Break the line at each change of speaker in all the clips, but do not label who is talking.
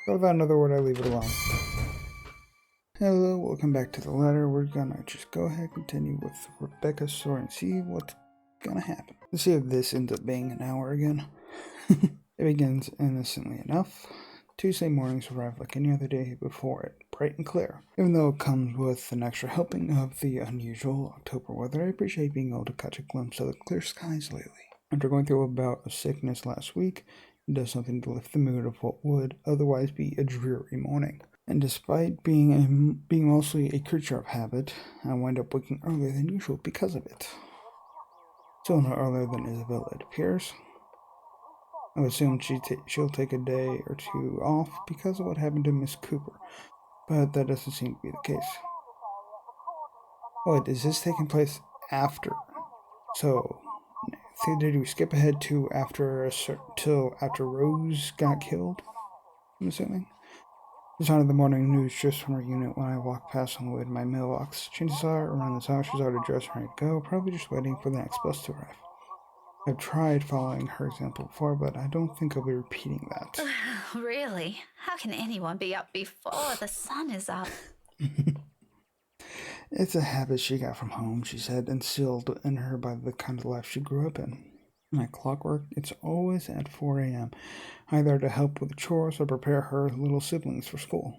So without another word, I leave it alone. Hello, welcome back to the letter. We're gonna just go ahead and continue with Rebecca's story and see what's gonna happen. Let's see if this ends up being an hour again. It begins innocently enough. Tuesday mornings arrive like any other day before it, bright and clear. Even though it comes with an extra helping of the unusual October weather, I appreciate being able to catch a glimpse of the clear skies lately. After going through a bout of sickness last week, it does something to lift the mood of what would otherwise be a dreary morning. And despite being mostly a creature of habit, I wind up waking earlier than usual because of it. Still no earlier than Isabella, it appears. I would assume she'll take a day or two off because of what happened to Miss Cooper, but that doesn't seem to be the case. Wait, is this taking place after? So, did we skip ahead to till after Rose got killed? I'm assuming. The sound of the morning news just from her unit when I walked past on the way to my mailbox. Chances are, around this hour, she's already dressed and ready to go, probably just waiting for the next bus to arrive. I've tried following her example before, but I don't think I'll be repeating that.
Really? How can anyone be up before the sun is up?
It's a habit she got from home, she said, instilled in her by the kind of life she grew up in. Like clockwork, it's always at 4 a.m., either to help with the chores or prepare her little siblings for school.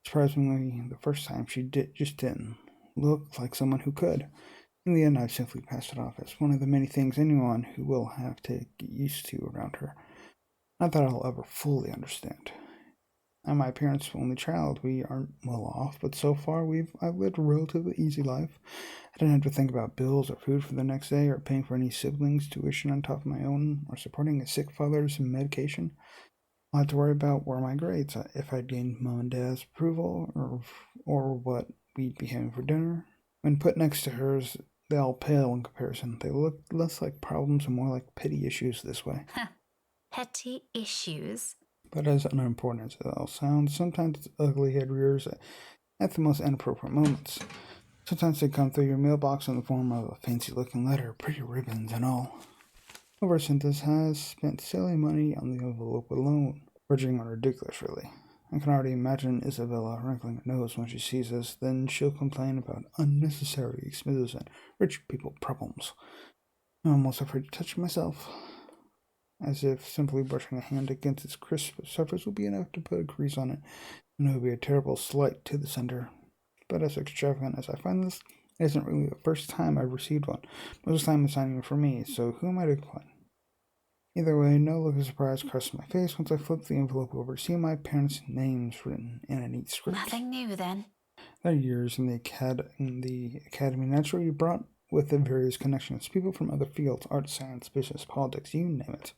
Surprisingly, the first time she just didn't look like someone who could. In the end, I've simply passed it off as one of the many things anyone who will have to get used to around her. Not that I'll ever fully understand. I'm my parents' only child. We aren't well off, but so far I've lived a relatively easy life. I didn't have to think about bills or food for the next day, or paying for any siblings' tuition on top of my own, or supporting a sick father's medication. I had to worry about were my grades, if I'd gained mom and dad's approval, or what we'd be having for dinner. When put next to hers, they all pale in comparison. They look less like problems and more like petty issues this way.
Petty issues?
But as unimportant as it all sounds, sometimes its ugly head rears at the most inappropriate moments. Sometimes they come through your mailbox in the form of a fancy-looking letter, pretty ribbons and all. Whoever sent this has spent silly money on the envelope alone, verging on ridiculous, really. I can already imagine Isabella wrinkling her nose when she sees this, then she'll complain about unnecessary expenses and rich people problems. I'm almost afraid to touch it myself, as if simply brushing a hand against its crisp surface will be enough to put a grease on it, and it would be a terrible slight to the sender. But as extravagant as I find this, it isn't really the first time I've received one. Most of the time it's not even for me, so who am I to complain? Either way, no look of surprise crossed my face once I flipped the envelope over to see my parents' names written in a neat script.
Nothing new then.
Their years in the academy naturally brought with it various connections, people from other fields, art, science, business, politics, you name it.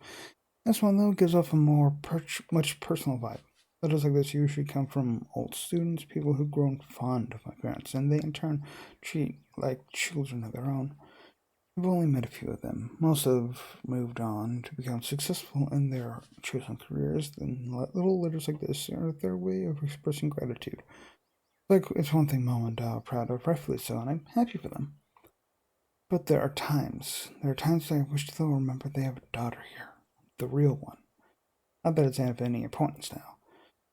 This one, though, gives off a much personal vibe. Letters like this usually come from old students, people who've grown fond of my parents, and they in turn treat like children of their own. I've only met a few of them. Most have moved on to become successful in their chosen careers, and little letters like this are their way of expressing gratitude. Like, it's one thing Mom and Dad are proud of, rightfully so, and I'm happy for them. But there are times that I wish they'll remember they have a daughter here. The real one. Not that it's of any importance now.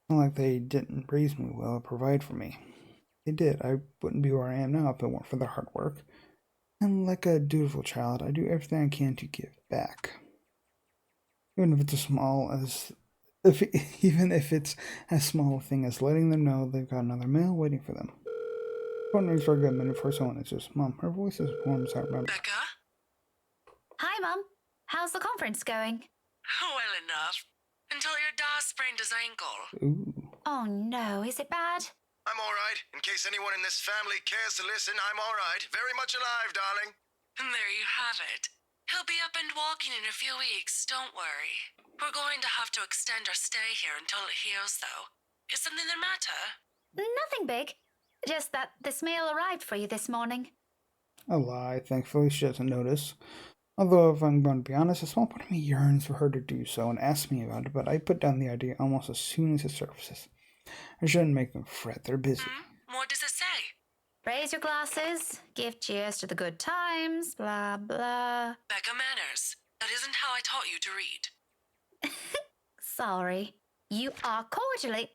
Not like they didn't raise me well or provide for me. They did. I wouldn't be where I am now if it weren't for their hard work. And like a dutiful child, I do everything I can to give back. Even if it's as small a thing as letting them know they've got another meal waiting for them. Phone rings for a good minute before someone answers. Mom, her voice is warm as I remember.
Becca?
Hi, Mum. How's the conference going?
Well enough. Until your dad sprained his ankle.
Ooh.
Oh no, is it bad?
I'm alright. In case anyone in this family cares to listen, I'm alright. Very much alive, darling.
And there you have it. He'll be up and walking in a few weeks, don't worry. We're going to have to extend our stay here until it heals, though. Is something the matter?
Nothing big. Just that this mail arrived for you this morning.
A lie. Thankfully, she doesn't notice. Although, if I'm going to be honest, a small part of me yearns for her to do so and ask me about it, but I put down the idea almost as soon as it surfaces. I shouldn't make them fret. They're busy.
What does it say?
Raise your glasses, give cheers to the good times, blah blah.
Becca manners. That isn't how I taught you to read.
Sorry. You are cordially...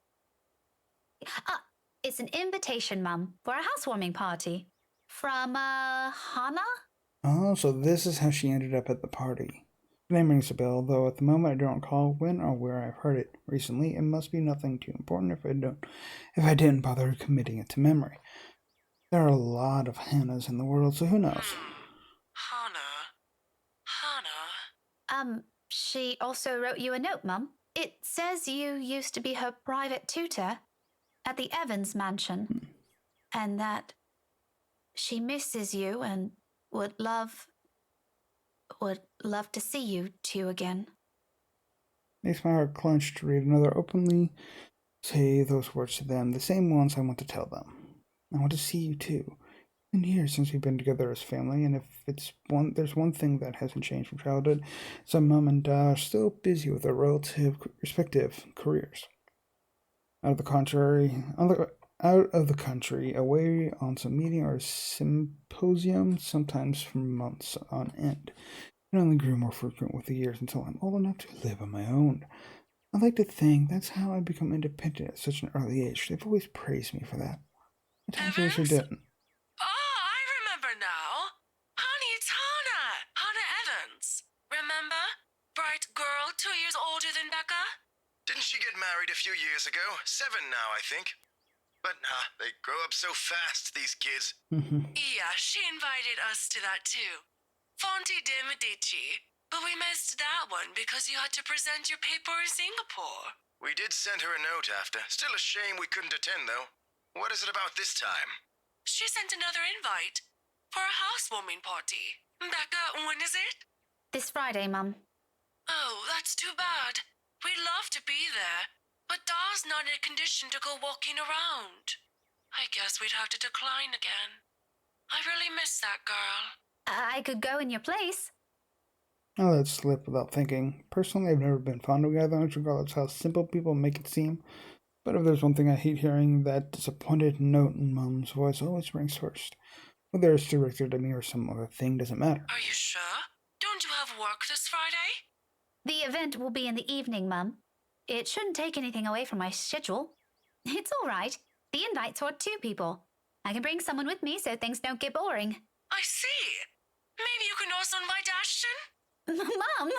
it's an invitation, Mum, for a housewarming party. From, Hannah?
Oh, so this is how she ended up at the party. The name rings a bell, though at the moment I don't recall when or where I've heard it recently. It must be nothing too important if I didn't bother committing it to memory. There are a lot of Hannahs in the world, so who knows?
Hannah.
She also wrote you a note, Mum. It says you used to be her private tutor at the Evans mansion, and that she misses you and would love to see you two again.
Makes my heart clench to read another openly say those words to them, the same ones I want to tell them. I want to see you too. It's been years since we've been together as family, and if there's one thing that hasn't changed from childhood, it's that Mum and Dad are still busy with their respective careers. Out of the country, away on some meeting or symposium, sometimes for months on end. It only grew more frequent with the years until I'm old enough to live on my own. I like to think that's how I become independent at such an early age. They've always praised me for that. At times I wish I didn't.
Oh, I remember now. Honey, it's Hannah. Hannah Evans. Remember? Bright girl, 2 years older than Becca?
Didn't she get married a few years ago? 7 now, I think. But they grow up so fast, these kids.
Yeah, she invited us to that too. Fonte de Medici. But we missed that one because you had to present your paper in Singapore.
We did send her a note after. Still a shame we couldn't attend, though. What is it about this time?
She sent another invite for a housewarming party. Becca, when is it?
This Friday, Mum.
Oh, that's too bad. We'd love to be there, but Da's not in a condition to go walking around. I guess we'd have to decline again. I really miss that girl.
I could go in your place.
I let it slip without thinking. Personally, I've never been fond of gatherings, regardless how simple people make it seem. But if there's one thing I hate hearing, that disappointed note in Mum's voice always rings first. Whether it's directed at me or some other thing doesn't matter.
Are you sure? Don't you have work this Friday?
The event will be in the evening, Mum. It shouldn't take anything away from my schedule. It's all right. The invite's for 2 people. I can bring someone with me so things don't get boring.
I see. Maybe you can also invite Ashton?
Mum,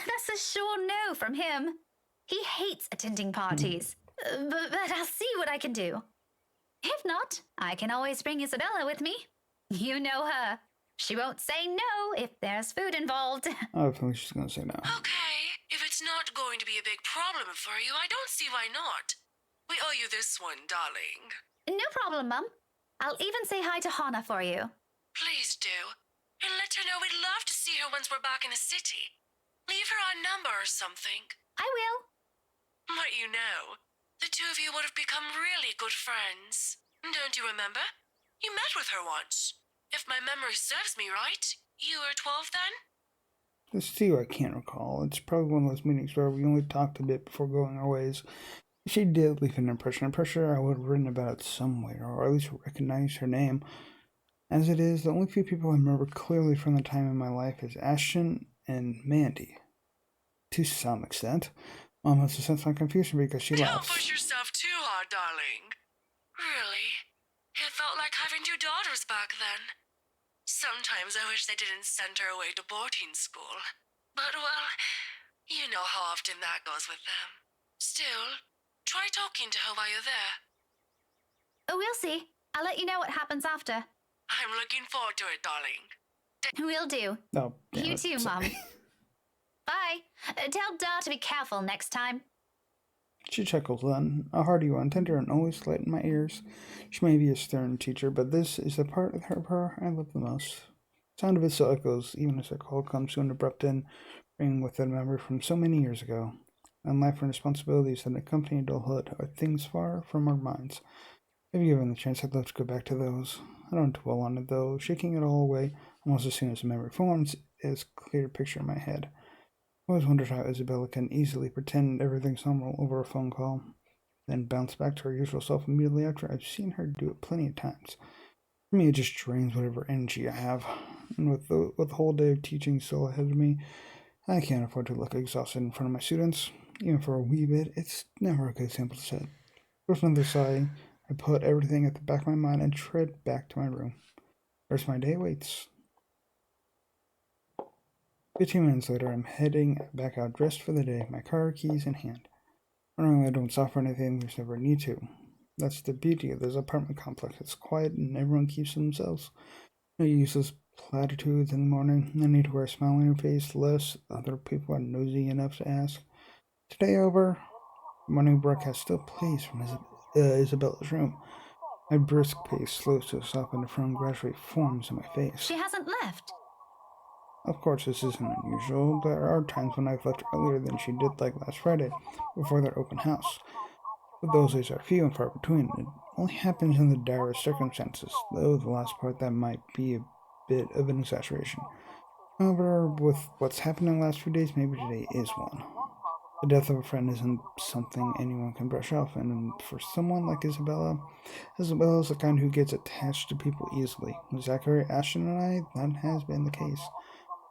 that's a sure no from him. He hates attending parties. But I'll see what I can do. If not, I can always bring Isabella with me. You know her. She won't say no if there's food involved.
I have a feeling she's going to say no.
Okay, if it's not going to be a big problem for you, I don't see why not. We owe you this one, darling.
No problem, Mum. I'll even say hi to Hannah for you.
Please do. And let her know we'd love to see her once we're back in the city. Leave her our number or something.
I will.
But you know, the 2 of you would have become really good friends. Don't you remember? You met with her once. If my memory serves me right, you were 12 then?
This too, I can't recall. It's probably one of those meetings where we only talked a bit before going our ways. If she did leave an impression, I'm pretty sure I would have written about it somewhere, or at least recognized her name. As it is, the only few people I remember clearly from the time in my life is Ashton and Mandy. To some extent. Mom must have sensed my confusion because she
Don't
laughs.
push yourself too hard, darling. Really? It felt like having 2 daughters back then. Sometimes I wish they didn't send her away to boarding school. But, well, you know how often that goes with them. Still, try talking to her while you're there.
Oh, we'll see. I'll let you know what happens after.
I'm looking forward to it, darling.
Will do.
Oh, damn
You
it.
too,
Sorry.
Mum. Bye. Tell Da to be careful next time.
She chuckles then, a hearty one, tender and always light in my ears. She may be a stern teacher, but this is the part of her I love the most. The sound of it still echoes, even as her call comes to an abrupt end, bringing with it a memory from so many years ago. And life and responsibilities that accompany adulthood are things far from our minds. If given the chance, I'd love to go back to those. I don't dwell on it, though. Shaking it all away almost as soon as the memory forms is a clear picture in my head. I always wondered how Isabella can easily pretend everything's normal over a phone call, then bounce back to her usual self immediately after. I've seen her do it plenty of times. For me, it just drains whatever energy I have. And with the whole day of teaching still ahead of me, I can't afford to look exhausted in front of my students. Even for a wee bit, it's never a good sample set. With another sigh, I put everything at the back of my mind and tread back to my room. The rest of my day waits. 15 minutes later, I'm heading back out dressed for the day, my car keys in hand. Normally, I don't stop for anything, there's never a need to. That's the beauty of this apartment complex. It's quiet and everyone keeps to themselves. No useless platitudes in the morning. No need to wear a smile on your face, lest other people are nosy enough to ask. Today over, the morning broadcast still plays from Isabella's room. My brisk pace slows to a stop and the frown gradually forms in my face.
She hasn't left.
Of course, this isn't unusual. There are times when I've left earlier than she did, like last Friday, before their open house. But those days are few and far between. It only happens in the direst circumstances, though the last part that might be a bit of an exaggeration. However, with what's happened in the last few days, maybe today is one. The death of a friend isn't something anyone can brush off, and for someone like Isabella is the kind who gets attached to people easily. With Zachary, Ashton, and I, that has been the case.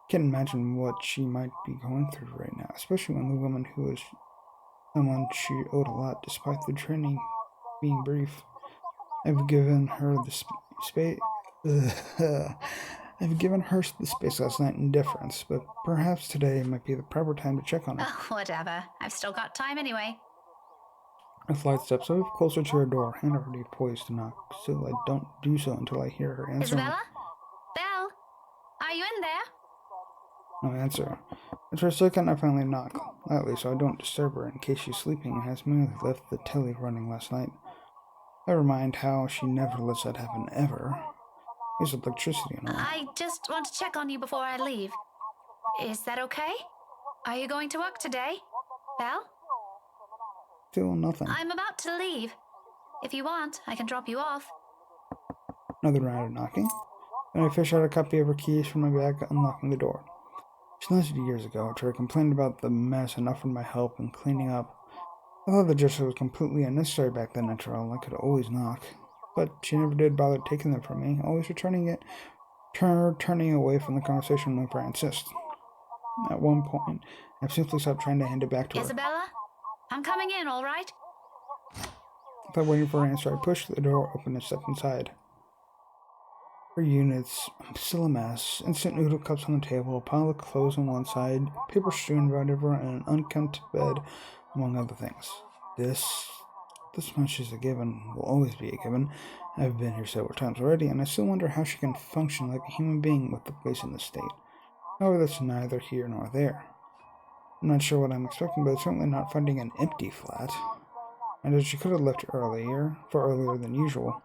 Can't imagine what she might be going through right now, especially when the woman who is someone she owed a lot, despite the training being brief. I've given her the space. I've given her the space last night in deference, but perhaps today might be the proper time to check on her.
Oh, whatever. I've still got time anyway.
A slight step so closer to her door, hand already poised to knock. Still, I don't do so until I hear her answer.
Isabella? Belle? Are you in there?
No answer. After a second, I finally knock, lightly so I don't disturb her in case she's sleeping and has merely left the telly running last night. Never mind how she never lets that happen ever. There's electricity and all.
I just want to check on you before I leave. Is that okay? Are you going to work today? Belle?
Still nothing.
I'm about to leave. If you want, I can drop you off.
Another round of knocking. Then I fish out a copy of her keys from my bag, unlocking the door. She left it years ago after I complained about the mess and offered my help in cleaning up. I thought the gesture was completely unnecessary back then after all. I could always knock. But she never did bother taking them from me, always returning away from the conversation whenever I insist. At one point, I've simply stopped trying to hand it back to her.
Isabella? I'm coming in, all right?
Without waiting for an answer, I pushed the door open and stepped inside. Her units, still a mess, instant noodle cups on the table, a pile of clothes on one side, paper strewn about everywhere, and an unkempt bed, among other things. This much is a given, will always be a given. I've been here several times already, and I still wonder how she can function like a human being with the place in this state. However, that's neither here nor there. I'm not sure what I'm expecting, but it's certainly not finding an empty flat. I know she could have left earlier than usual.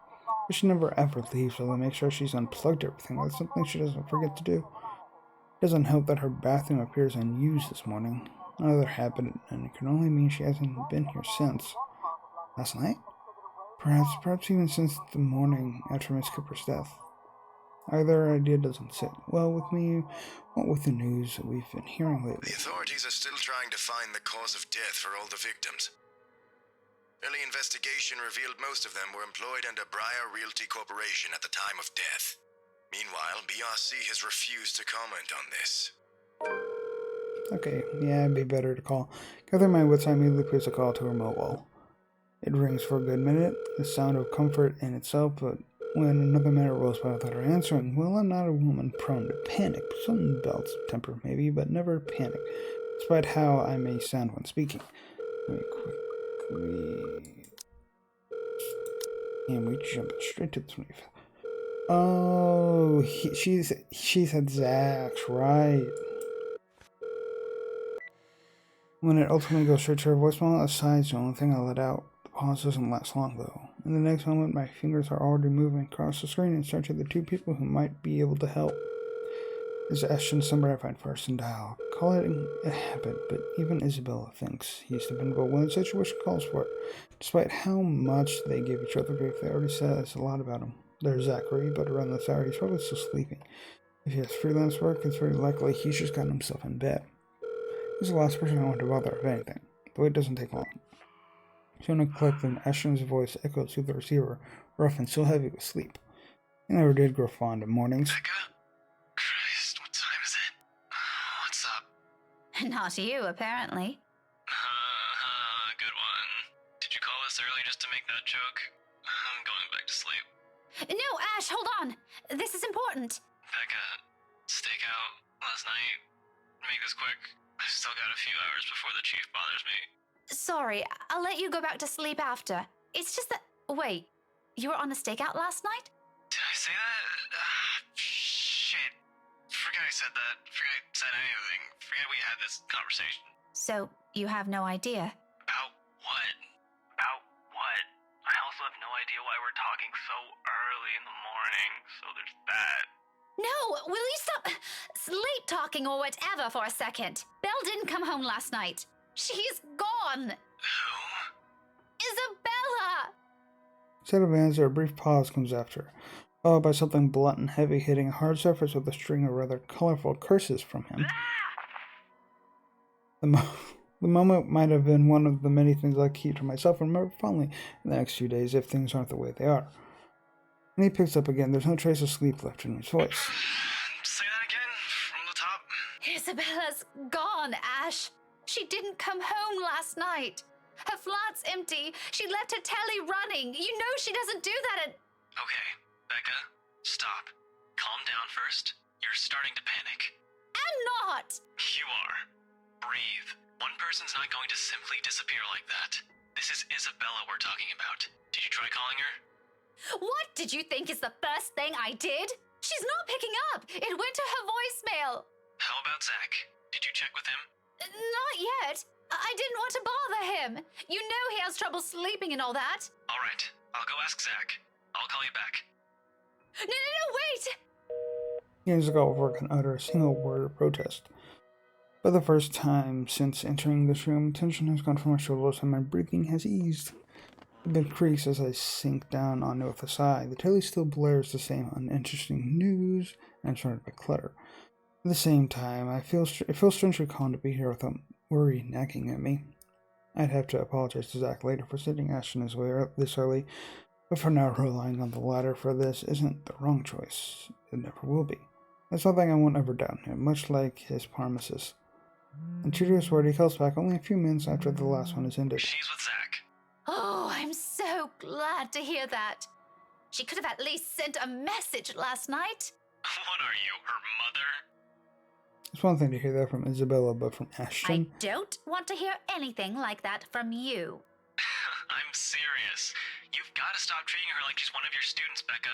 But she never ever leaves, so I make sure she's unplugged everything. That's something she doesn't forget to do. It doesn't help that her bathroom appears unused this morning. Another habit, and it can only mean she hasn't been here since. Last night? Perhaps even since the morning after Miss Cooper's death. Either idea doesn't sit well with me, what with the news that we've been hearing lately.
The authorities are still trying to find the cause of death for all the victims. Early investigation revealed most of them were employed under Briar Realty Corporation at the time of death. Meanwhile, BRC has refused to comment on this.
Okay, yeah, it'd be better to call. Gathering my wits, I immediately place a call to her mobile. It rings for a good minute, the sound of comfort in itself, but when another minute rolls by without her answering, well, I'm not a woman prone to panic. Some bouts of temper, maybe, but never panic, despite how I may sound when speaking. Let me quickly... And we jump straight to the 25th. Oh, she said Zach's, right. When it ultimately goes straight to her voicemail, a sigh is the only thing I let out. The pause doesn't last long, though. In the next moment, my fingers are already moving across the screen and start to the two people who might be able to help. It's Ashton's number I find first and dial. Call it a habit, but even Isabella thinks he's dependable when the situation calls for it. Despite how much they give each other grief, they already says a lot about him. There's Zachary, but around this hour he's probably still sleeping. If he has freelance work, it's very likely he's just gotten himself in bed. He's the last person I want to bother, if anything. Though it doesn't take long. Soon I clicked and Ashton's voice echoes through the receiver, rough and so heavy with sleep. He never did grow fond of mornings.
Becca? Christ, what time is it? What's up?
Not you, apparently.
this early just to make that joke. I'm going back to sleep.
No, Ash, hold on. This is important.
Becca, stakeout last night. Make this quick. I've still got a few hours before the chief bothers me.
Sorry, I'll let you go back to sleep after. It's just that... Wait, you were on a stakeout last night?
Did I say that? Shit. Forget I said that. Forget I said anything. Forget we had this conversation.
So, you have no idea?
About what? About what? I also have no idea why we're talking so early in the morning, so there's that.
No, will you stop sleep talking or whatever for a second? Belle didn't come home last night. She's gone.
Who?
Isabella!
Instead of answer, a brief pause comes after, followed by something blunt and heavy hitting a hard surface with a string of rather colorful curses from him. The moment might have been one of the many things I keep to myself and remember fondly in the next few days if things aren't the way they are. When he picks up again, there's no trace of sleep left in his voice.
Say that again, from the top.
Isabella's gone, Ash. She didn't come home last night. Her flat's empty. She left her telly running. You know she doesn't do that at...
Okay, Becca, stop. Calm down first. You're starting to panic.
I'm not!
You are. Breathe. One person's not going to simply disappear like that. This is Isabella we're talking about. Did you try calling her?
What did you think is the first thing I did? She's not picking up. It went to her voicemail.
How about Zach? Did you check with him?
Not yet. I didn't want to bother him. You know he has trouble sleeping and all that.
All right, I'll go ask Zach. I'll call you back.
No, wait!
He has to go over can utter a single word of protest. For the first time since entering this room, tension has gone from my shoulders and my breathing has eased. The bed creaks as I sink down on it with a sigh. The telly still blares the same uninteresting news, and I'm surrounded by clutter. At the same time, it feels strangely calm to be here without worry nagging at me. I'd have to apologize to Zach later for sending Ashton his way up this early, but for now, relying on the latter for this isn't the wrong choice. It never will be. That's one thing I won't ever doubt in him, much like his promises. And true to his word, he calls back only a few minutes after the last one is ended.
She's with Zach.
Oh, I'm so glad to hear that. She could have at least sent a message last night.
What are you, her mother?
It's one thing to hear that from Isabella, but from Ashton?
I don't want to hear anything like that from you.
I'm serious. You've got to stop treating her like she's one of your students, Becca.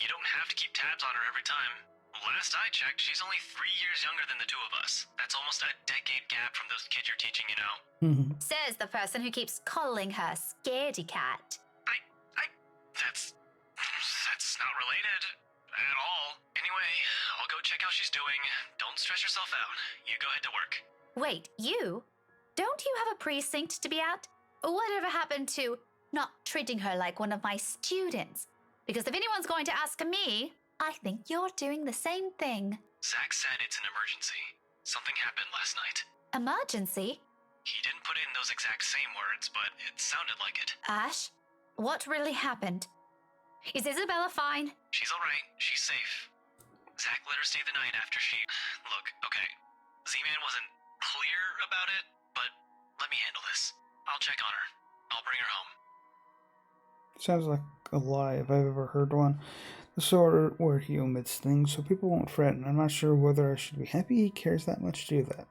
You don't have to keep tabs on her every time. Last I checked, she's only 3 years younger than the two of us. That's almost a decade gap from those kids you're teaching, you know?
Says the person who keeps calling her Scaredy Cat.
That's not related at all. Anyway, I'll go check how she's doing. Don't stress yourself out. You go ahead to work.
Wait, you? Don't you have a precinct to be at? Whatever happened to not treating her like one of my students? Because if anyone's going to ask me, I think you're doing the same thing.
Zach said it's an emergency. Something happened last night.
Emergency?
He didn't put in those exact same words, but it sounded like it.
Ash, what really happened? Is Isabella fine?
She's alright. She's safe. Zach let her stay the night after she... Look, okay. Z-Man wasn't clear about it, but let me handle this. I'll check on her. I'll bring her home.
Sounds like a lie if I've ever heard one. The sort where he omits things so people won't fret, and I'm not sure whether I should be happy he cares that much to do that.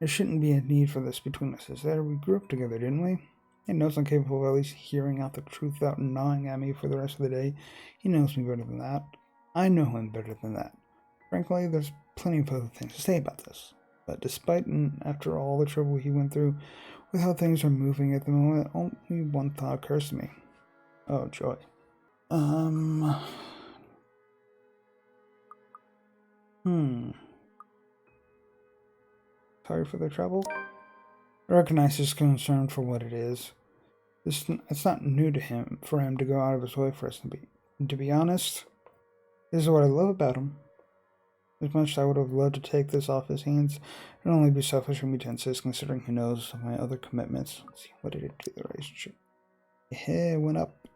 There shouldn't be a need for this between us, is there? We grew up together, didn't we? He knows I'm capable of at least hearing out the truth without gnawing at me for the rest of the day. He knows me better than that. I know him better than that. Frankly, there's plenty of other things to say about this. But despite and after all the trouble he went through with how things are moving at the moment, only one thought occurs to me. Oh, joy. Sorry for the trouble. I recognize his concern for what it is. It's not new to him for him to go out of his way for us to be. And to be honest, this is what I love about him. As much as I would have loved to take this off his hands, it would only be selfish for me to insist, considering he knows of my other commitments. Let's see, what did it do to the relationship? It went up.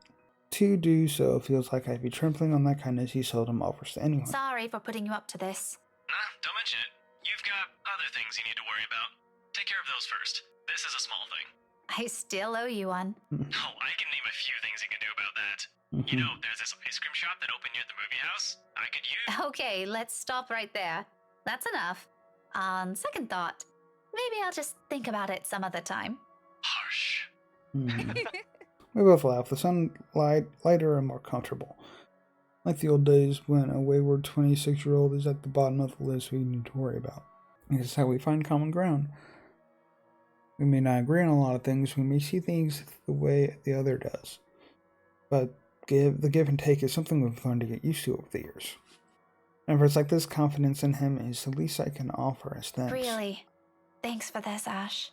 To do so feels like I'd be trampling on that kindness he seldom offers to anyone.
Sorry for putting you up to this.
Nah, don't mention it. You've got other things you need to worry about. Take care of those first. This is a small thing.
I still owe you one.
Oh, I can name a few things you can do about that. You know, there's this ice cream shop that opened near the movie house. I could use.
Okay, let's stop right there. That's enough. On second thought, maybe I'll just think about it some other time.
Harsh.
We both laugh. The sun lighter and more comfortable. Like the old days when a wayward 26-year-old is at the bottom of the list we need to worry about. This is how we find common ground. We may not agree on a lot of things. We may see things the way the other does. But the give and take is something we've learned to get used to over the years. And it's like this, confidence in him is the least I can offer as thanks.
Really? Thanks for this, Ash.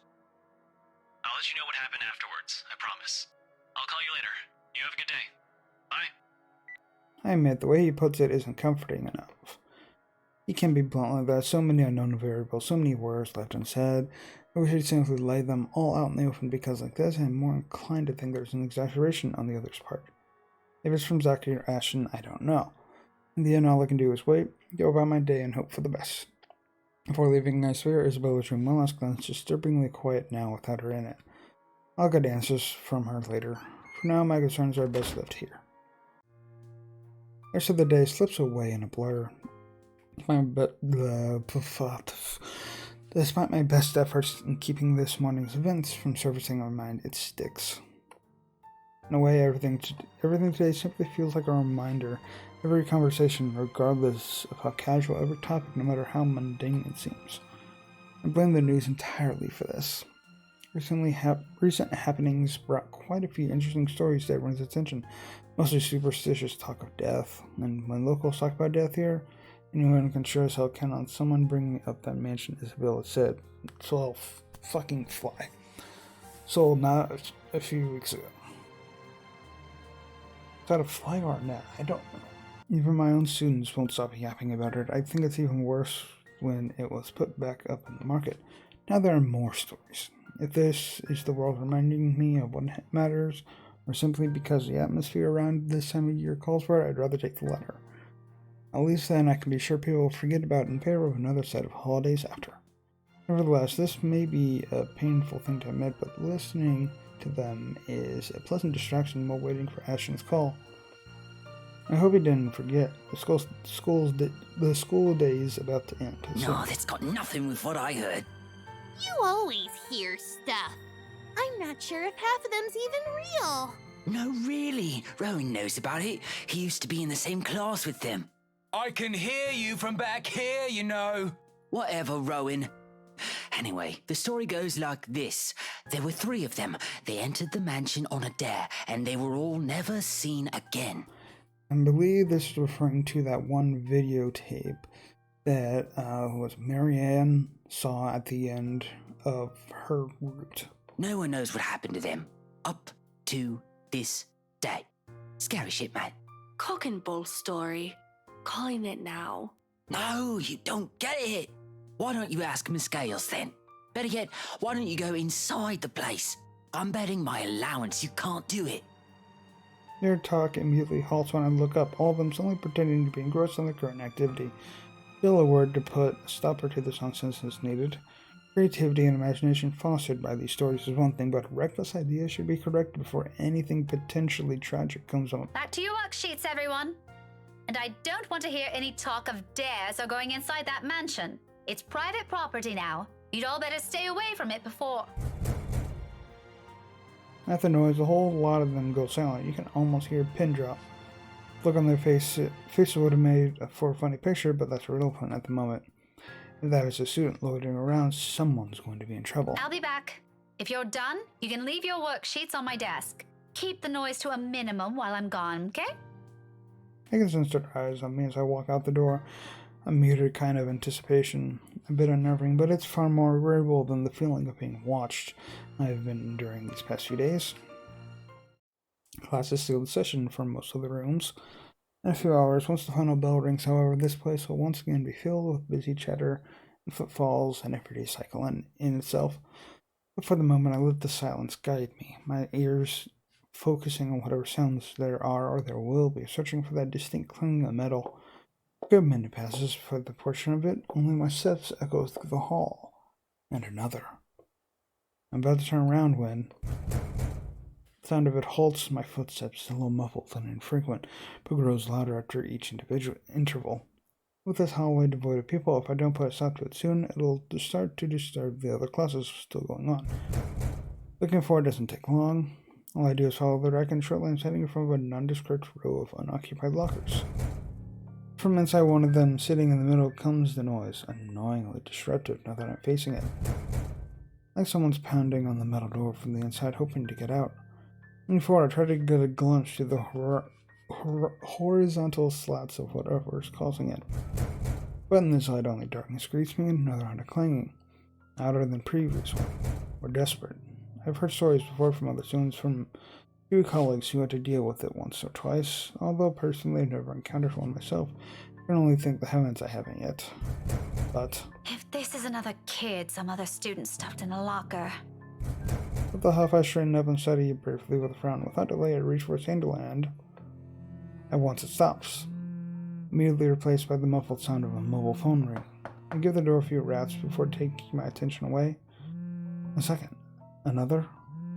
I'll let you know what happened afterwards, I promise. I'll call you later. You have a good day. Bye.
I admit, the way he puts it isn't comforting enough. He can be blunt like that, so many unknown variables, so many words left unsaid. I wish he'd simply lay them all out in the open, because like this, I'm more inclined to think there's an exaggeration on the other's part. If it's from Zachary or Ashton, I don't know. In the end, all I can do is wait, go about my day, and hope for the best. Before leaving, I swear Isabella's room one last glance, disturbingly quiet now without her in it. I'll get answers from her later. For now, my concerns are best left here. The rest of the day slips away in a blur. Despite my best efforts in keeping this morning's events from surfacing in my mind, it sticks. In a way, everything today simply feels like a reminder. Every conversation, regardless of how casual, every topic, no matter how mundane it seems. I blame the news entirely for this. Recent happenings brought quite a few interesting stories to everyone's attention, mostly superstitious talk of death. And when locals talk about death here, anyone can sure as hell count on someone bringing up that mansion Isabella said. So I'll fucking fly. Sold not a few weeks ago. Is that a fly or not? I don't know. Even my own students won't stop yapping about it. I think it's even worse when it was put back up in the market. Now there are more stories. If this is the world reminding me of what matters, or simply because the atmosphere around this time of year calls for it, I'd rather take the latter. At least then I can be sure people will forget about it in favor of another set of holidays after. Nevertheless, this may be a painful thing to admit, but listening to them is a pleasant distraction while waiting for Ashton's call. I hope he didn't forget. The school day is about to end.
No, that's got nothing with what I heard.
You always hear stuff. I'm not sure if half of them's even real.
No, really. Rowan knows about it. He used to be in the same class with them.
I can hear you from back here, you know.
Whatever, Rowan. Anyway, the story goes like this. There were 3 of them. They entered the mansion on a dare, and they were all never seen again.
I believe this is referring to that one videotape that was Marianne saw at the end of her route.
No one knows what happened to them. Up to this day. Scary shit, man.
Cock and bull story. Calling it now.
No, you don't get it. Why don't you ask Miss Gales then? Better yet, why don't you go inside the place? I'm betting my allowance you can't do it.
Their talk immediately halts when I look up, all of them suddenly pretending to be engrossed in their current activity. Still a word to put a stopper to this nonsense is needed. Creativity and imagination fostered by these stories is one thing, but reckless ideas should be corrected before anything potentially tragic comes up.
Back to your worksheets, everyone. And I don't want to hear any talk of dares or going inside that mansion. It's private property now. You'd all better stay away from it before.
At the noise, a whole lot of them go silent. You can almost hear a pin drop. Look on their faces would have made for a funny picture, but that's irrelevant at the moment. If that is a student loitering around, someone's going to be in trouble.
I'll be back. If you're done, you can leave your worksheets on my desk. Keep the noise to a minimum while I'm gone, okay?
I can sense their eyes on me as I walk out the door. A muted kind of anticipation, a bit unnerving, but it's far more agreeable than the feeling of being watched I've been enduring these past few days. Class is still in session for most of the rooms. In a few hours, once the final bell rings, however, this place will once again be filled with busy chatter and footfalls, an everyday cycle in itself. But for the moment, I let the silence guide me, my ears focusing on whatever sounds there are or there will be, searching for that distinct clang of metal. A good minute passes for the portion of it, only my steps echo through the hall, and another. I'm about to turn around when the sound of it halts. My footsteps, a little muffled and infrequent, but grows louder after each individual interval. With this hallway devoid of people, if I don't put a stop to it soon, it'll start to disturb the other classes still going on. Looking for it doesn't take long. All I do is follow the rack and short line sitting in front of a nondescript row of unoccupied lockers. From inside one of them, sitting in the middle, comes the noise, annoyingly disruptive now that I'm facing it. Like someone's pounding on the metal door from the inside, hoping to get out. Leaning forward, I try to get a glimpse through the horizontal slats of whatever is causing it. But in this light, only darkness greets me, and another round of clanging, louder than previous one. We're desperate. I've heard stories before from other students, from few colleagues who had to deal with it once or twice, although personally I've never encountered one myself. I can only thank the heavens I haven't yet. But
If this is another kid some other student stuffed in a locker.
with the huff, I straighten up and study it briefly with a frown. Without delay, I reach for its handle, and at once it stops, immediately replaced by the muffled sound of a mobile phone ring. I give the door a few raps before taking my attention away. A second. Another.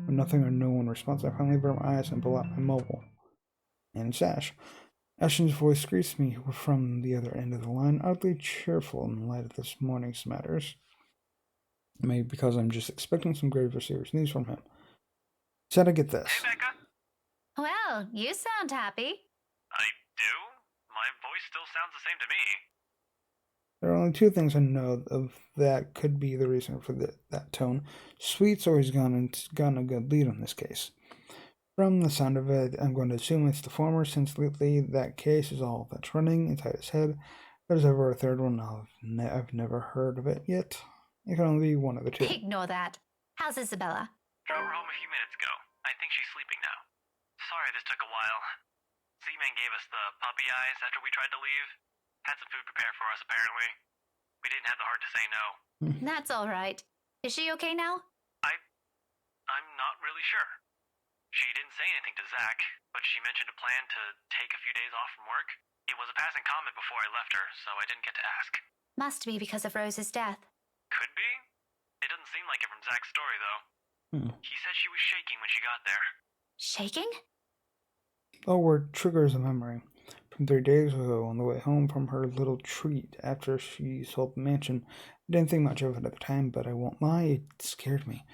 When nothing or no one responds, I finally burn my eyes and pull out my mobile. And Sash. Ashton's voice greets me from the other end of the line, oddly cheerful in light of this morning's matters. Maybe because I'm just expecting some grave or serious news from him. Said I get this.
Hey, Becca.
Well, you sound happy.
I do? My voice still sounds the same to me.
There are only two things I know of that could be the reason for that tone. Sweet's always gotten a good lead on this case. From the sound of it, I'm going to assume it's the former, since lately that case is all that's running inside his head. There's ever a third one, I've never heard of it yet. It can only be one of the two.
Ignore that. How's Isabella?
Drove her home a few minutes ago. I think she's sleeping now. Sorry this took a while. Z-Man gave us the puppy eyes after we tried to leave. Had some food prepared for us, apparently. We didn't have the heart to say no.
That's all right. Is she okay now?
I'm not really sure. She didn't say anything to Zach, but she mentioned a plan to take a few days off from work. It was a passing comment before I left her, so I didn't get to ask.
Must be because of Rose's death.
Could be. It doesn't seem like it from Zach's story, though. He said she was shaking when she got there.
Shaking?
Oh, word triggers a memory. From 3 days ago, on the way home from her little treat after she sold the mansion. I didn't think much of it at the time, but I won't lie, it scared me.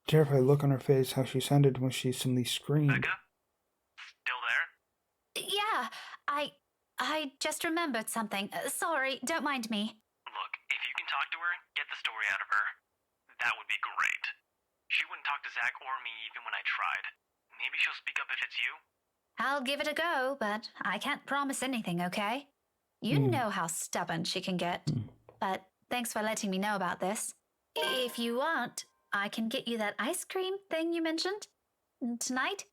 The terrified look on her face, how she sounded when she suddenly screamed.
Becca? Still there?
Yeah, I just remembered something. Sorry, don't mind me.
Look, if you can talk to her, get the story out of her. That would be great. She wouldn't talk to Zach or me even when I tried. Maybe she'll speak up if it's you.
I'll give it a go, but I can't promise anything, okay? You know how stubborn she can get. But thanks for letting me know about this. If you want, I can get you that ice cream thing you mentioned tonight.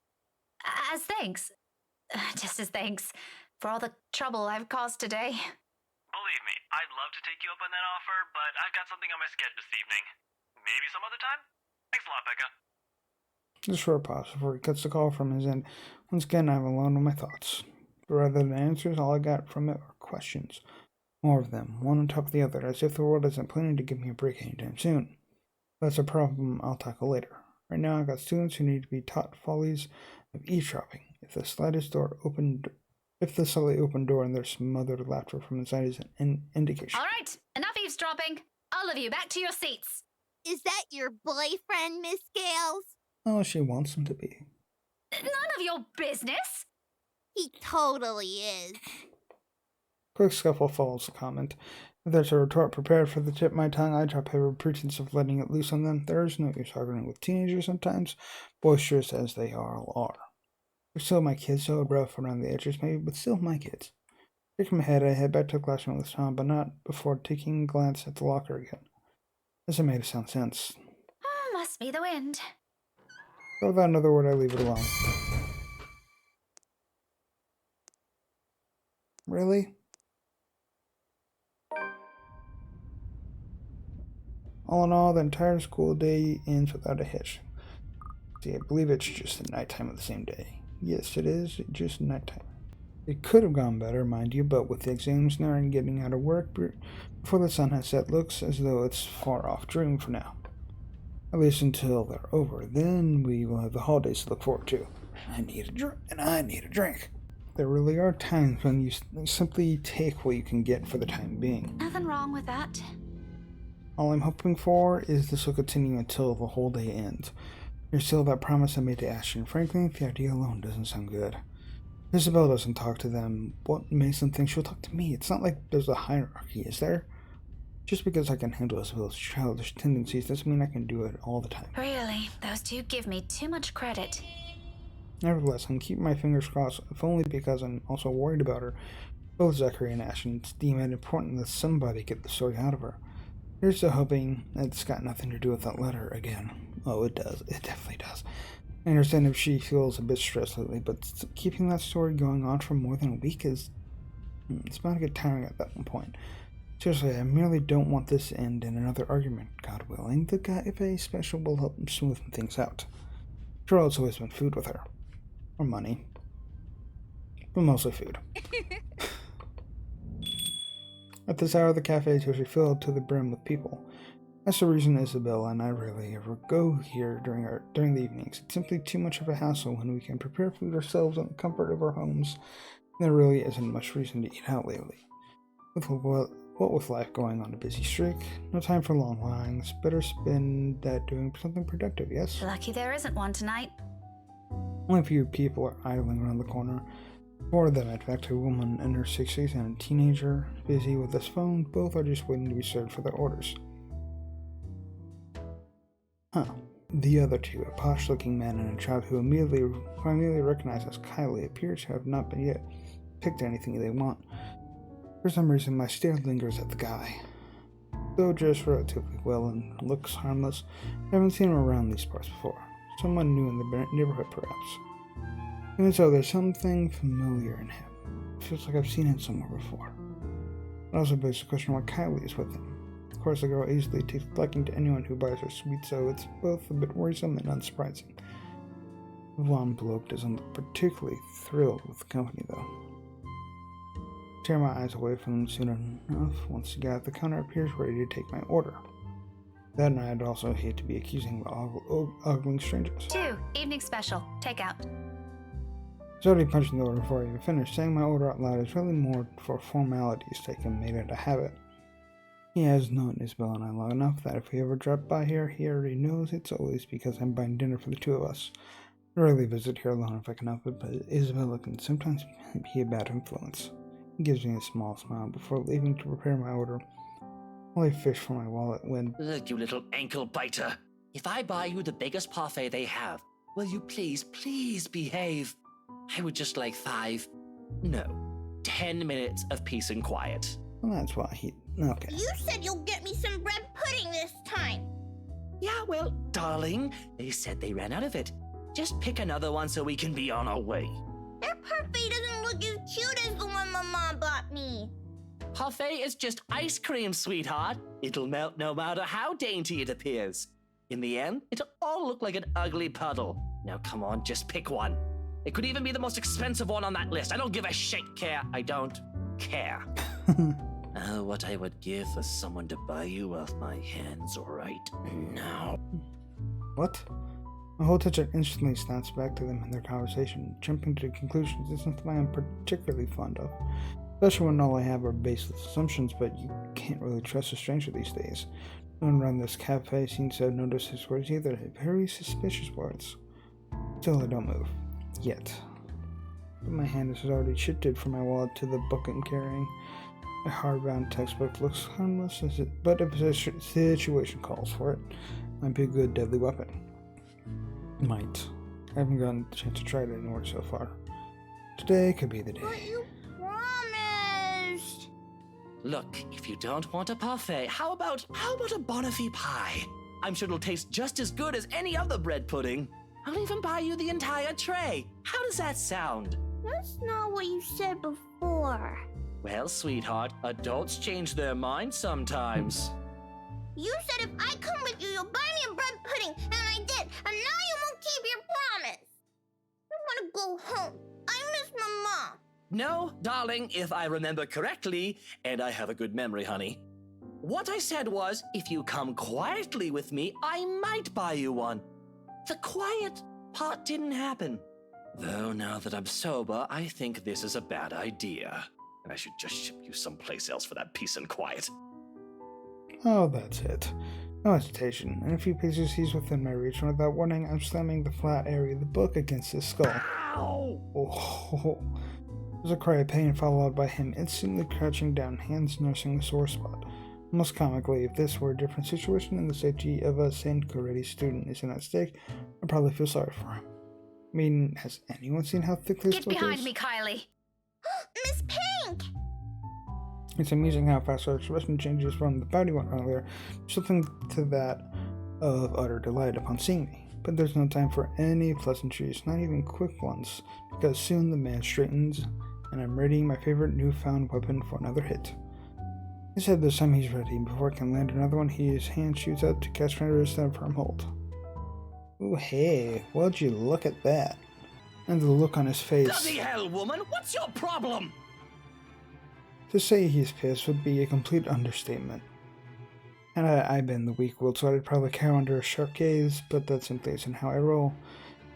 As thanks. Just as thanks for all the trouble I've caused today.
Believe me, I'd love to take you up on that offer, but I've got something on my schedule this evening. Maybe some other time? Thanks a lot, Becca.
A short pause before he cuts the call from his end. Once again, I'm alone with my thoughts. But rather than answers, all I got from it were questions. More of them, one on top of the other, as if the world isn't planning to give me a break anytime soon. That's a problem I'll tackle later. Right now, I've got students who need to be taught follies of eavesdropping. If the slightly open door and there's smothered laughter from inside is an indication.
All right, enough eavesdropping. All of you, back to your seats.
Is that your boyfriend, Miss Gales?
Oh, she wants him to be.
None of your business.
He totally is.
Quick scuffle follows the comment. If there's a retort prepared for the tip of my tongue, I drop every pretense of letting it loose on them. There is no use arguing with teenagers sometimes, boisterous as they all are. They're still my kids, so rough around the edges maybe, but still my kids. Shaking my head, I head back to the classroom this time, but not before taking a glance at the locker again. This made sound sense.
Must be the wind.
So without another word, I leave it alone. Really? All in all, the entire school day ends without a hitch. See, I believe it's just the nighttime of the same day. Yes, it is just nighttime. It could have gone better, mind you, but with the exams now and getting out of work before the sun has set, looks as though it's far off dream for now. At least until they're over. Then we will have the holidays to look forward to. I need a drink, and I need a drink. There really are times when you simply take what you can get for the time being.
Nothing wrong with that.
All I'm hoping for is this will continue until the whole day ends. There's still that promise I made to Ashton. Frankly, the idea alone doesn't sound good. Isabel doesn't talk to them. What makes them think she'll talk to me? It's not like there's a hierarchy, is there? Just because I can handle Isabel's childish tendencies doesn't mean I can do it all the time.
Really, those two give me too much credit.
Nevertheless, I'm keeping my fingers crossed, if only because I'm also worried about her. Both Zachary and Ashton deem it important that somebody get the story out of her. Here's to hoping it's got nothing to do with that letter again. Oh, it does. It definitely does. I understand if she feels a bit stressed lately, but keeping that story going on for more than a week is... it's bound to get tiring at that one point. Seriously, I merely don't want this to end in another argument. God willing, the cafe special will help smoothen things out. Sure, it's always been food with her. Or money. But mostly food. At this hour, the cafe is usually filled to the brim with people. That's the reason Isabella and I rarely ever go here during the evenings. It's simply too much of a hassle when we can prepare food ourselves in the comfort of our homes. There really isn't much reason to eat out lately. What with life going on a busy streak, no time for long lines. Better spend that doing something productive, yes?
Lucky there isn't one tonight.
Only a few people are idling around the corner. Four of them, in fact, a woman in her 60s and a teenager, busy with his phone. Both are just waiting to be served for their orders. The other two, a posh-looking man and a child who I immediately recognize as Kylie, appear to have not been yet picked anything they want. For some reason, my stare lingers at the guy. Though dressed relatively well and looks harmless, I haven't seen him around these parts before. Someone new in the neighborhood, perhaps. Even so, there's something familiar in him. It feels like I've seen him somewhere before. It also begs the question why Kylie is with him. Of course, the girl easily takes liking to anyone who buys her sweets, so it's both a bit worrisome and unsurprising. The blonde bloke doesn't look particularly thrilled with the company, though. Tear my eyes away from them soon enough. Once the guy at the counter appears ready to take my order. That night, I'd also hate to be accusing of ogling strangers.
2, evening special, takeout.
I was already punching the order before I even finished. Saying my order out loud is really more for formality's sake and made it a habit. He has known Isabel and I long enough that if we ever drop by here, he already knows it's always because I'm buying dinner for the two of us. I rarely visit here alone if I can help it, but Isabella can sometimes be a bad influence. He gives me a small smile before leaving to prepare my order. While I fish for my wallet when...
Look, you little ankle biter. If I buy you the biggest parfait they have, will you please behave? I would just like 10 minutes of peace and quiet.
Well, that's why he... Okay.
You said you'll get me some bread pudding this time.
Yeah, well, darling, they said they ran out of it. Just pick another one so we can be on our way.
Their parfait doesn't look as cute as the one my mom bought me.
Parfait is just ice cream, sweetheart. It'll melt no matter how dainty it appears. In the end, it'll all look like an ugly puddle. Now come on, just pick one. It could even be the most expensive one on that list. I don't give a shit, care. I don't care. What I would give for someone to buy you off my hands right now.
What? My whole attention instantly snaps back to them and their conversation. Jumping to conclusions is something I am particularly fond of. Especially when all I have are baseless assumptions, but you can't really trust a stranger these days. No one around this cafe seems to have noticed his words either. Very suspicious words. Still, I don't move. Yet. But my hand has already shifted from my wallet to the book I'm carrying. A hardbound textbook looks harmless, but if the situation calls for it, might be a good deadly weapon. Might. I haven't gotten the chance to try it anywhere so far. Today could be the day.
But you promised.
Look, if you don't want a parfait, how about a Bonifay pie? I'm sure it'll taste just as good as any other bread pudding. I'll even buy you the entire tray. How does that sound?
That's not what you said before.
Well, sweetheart, adults change their minds sometimes.
You said if I come with you, you'll buy me a bread pudding, and I did, and now you won't keep your promise. I want to go home. I miss my mom.
No, darling, if I remember correctly, and I have a good memory, honey. What I said was, if you come quietly with me, I might buy you one. The quiet part didn't happen. Though now that I'm sober, I think this is a bad idea. And I should just ship you someplace else for that peace and quiet.
Oh, that's it. No hesitation. In a few paces, he's within my reach, and without warning, I'm slamming the flat area of the book against his skull.
Ow!
Oh. There's a cry of pain followed by him instantly crouching down, hands nursing the sore spot. Almost comically, if this were a different situation and the safety of a Sankoretti student isn't at stake, I'd probably feel sorry for him. I mean, has anyone seen how thick this
Get
book
behind
is?
me, Kylie.
Miss Pink!
It's amusing how fast our expression changes from the pouty one earlier to something to that of utter delight upon seeing me. But there's no time for any pleasantries, not even quick ones, because soon the man straightens, and I'm readying my favorite newfound weapon for another hit. He said this time he's ready. Before I can land another one, his hand shoots out to catch my wrist and a firm hold. Ooh, hey, would you look at that? And the look on his face.
Bloody hell, woman! What's your problem?
To say he's pissed would be a complete understatement. And I've been the weak-willed, so I'd probably cower under a sharp gaze, but that simply isn't how I roll.